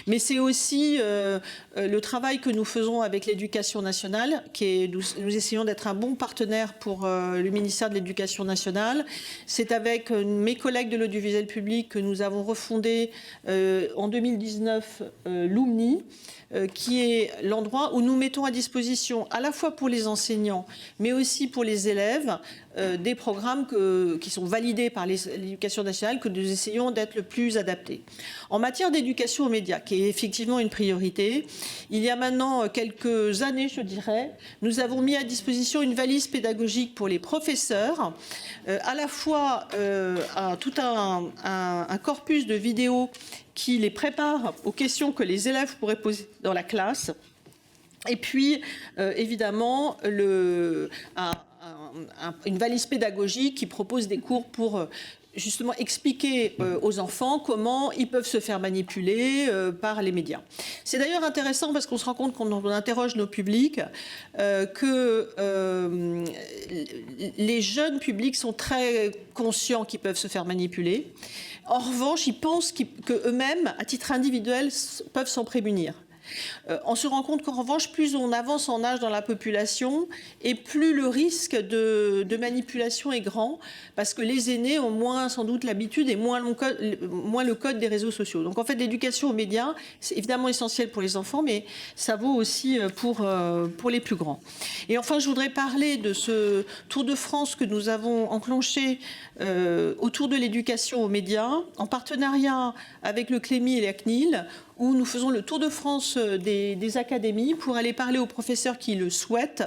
mais c'est aussi le travail que nous faisons avec l'éducation nationale, nous essayons d'être un bon partenaire pour le ministère de l'Éducation nationale. C'est avec mes collègues de l'audiovisuel public que nous avons refondé en 2019 l'OUMNI, qui est l'endroit où nous mettons à disposition, à la fois pour les enseignants, mais aussi pour les élèves, des programmes qui sont validés par l'éducation nationale, que nous essayons d'être le plus adaptés. En matière d'éducation aux médias, qui est effectivement une priorité, il y a maintenant quelques années, je dirais, nous avons mis à disposition une valise pédagogique pour les professeurs, à la fois tout un corpus de vidéos qui les prépare aux questions que les élèves pourraient poser dans la classe. Et puis, évidemment, une valise pédagogique qui propose des cours pour justement expliquer aux enfants comment ils peuvent se faire manipuler par les médias. C'est d'ailleurs intéressant parce qu'on se rend compte quand on interroge nos publics que les jeunes publics sont très conscients qu'ils peuvent se faire manipuler. En revanche, ils pensent qu'eux-mêmes, à titre individuel, peuvent s'en prémunir. On se rend compte qu'en revanche, plus on avance en âge dans la population et plus le risque de manipulation est grand, parce que les aînés ont moins sans doute l'habitude et moins le code des réseaux sociaux. Donc en fait, l'éducation aux médias, c'est évidemment essentiel pour les enfants, mais ça vaut aussi pour les plus grands. Et enfin, je voudrais parler de ce Tour de France que nous avons enclenché autour de l'éducation aux médias, en partenariat avec le CLEMI et la CNIL, où nous faisons le tour de France des académies pour aller parler aux professeurs qui le souhaitent,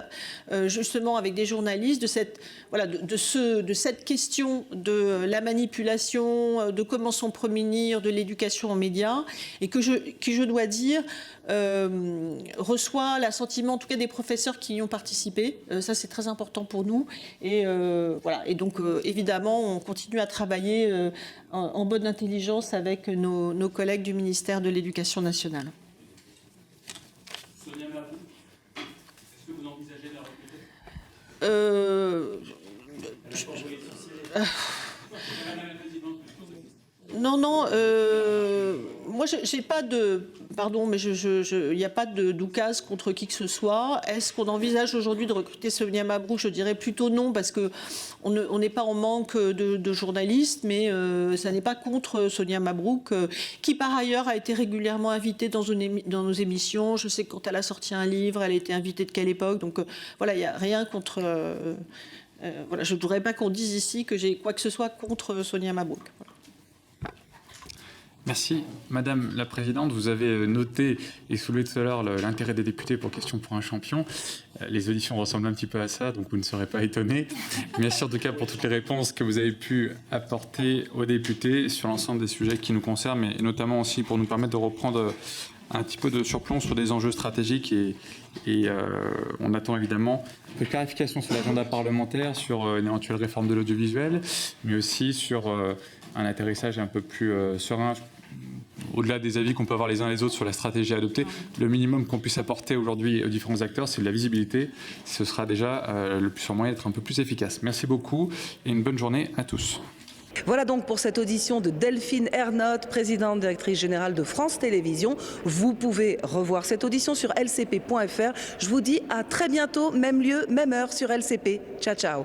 justement avec des journalistes, de cette question de la manipulation, de comment s'en prémunir, de l'éducation aux médias, et qui, je dois dire, reçoit l'assentiment, en tout cas des professeurs qui y ont participé. Ça, c'est très important pour nous. Et voilà. Et donc, évidemment, on continue à travailler en bonne intelligence avec nos collègues du ministère de l'Éducation nationale. Sonia Mabrouk, est-ce que vous envisagez de la recruter Non, moi, j'ai pas de... Pardon, mais il n'y a pas de doukase contre qui que ce soit. Est-ce qu'on envisage aujourd'hui de recruter Sonia Mabrouk? Je dirais plutôt non, parce qu'on n'est pas en manque de journalistes, mais ça n'est pas contre Sonia Mabrouk, qui par ailleurs a été régulièrement invitée dans nos émissions. Je sais que quand elle a sorti un livre, elle a été invitée de quelle époque. Donc voilà, il n'y a rien contre... voilà, je ne voudrais pas qu'on dise ici que j'ai quoi que ce soit contre Sonia Mabrouk. Voilà. Merci. Madame la Présidente, vous avez noté et soulevé tout à l'heure l'intérêt des députés pour Question pour un champion. Les auditions ressemblent un petit peu à ça, donc vous ne serez pas étonnés. Merci en tout cas pour toutes les réponses que vous avez pu apporter aux députés sur l'ensemble des sujets qui nous concernent, et notamment aussi pour nous permettre de reprendre un petit peu de surplomb sur des enjeux stratégiques et on attend évidemment de clarification sur l'agenda parlementaire, sur une éventuelle réforme de l'audiovisuel, mais aussi sur un atterrissage un peu plus serein. Au-delà des avis qu'on peut avoir les uns les autres sur la stratégie à adopter, le minimum qu'on puisse apporter aujourd'hui aux différents acteurs, c'est de la visibilité. Ce sera déjà le plus sûr moyen d'être un peu plus efficace. Merci beaucoup et une bonne journée à tous. Voilà donc pour cette audition de Delphine Ernotte, présidente directrice générale de France Télévisions. Vous pouvez revoir cette audition sur lcp.fr. Je vous dis à très bientôt, même lieu, même heure sur LCP. Ciao, ciao.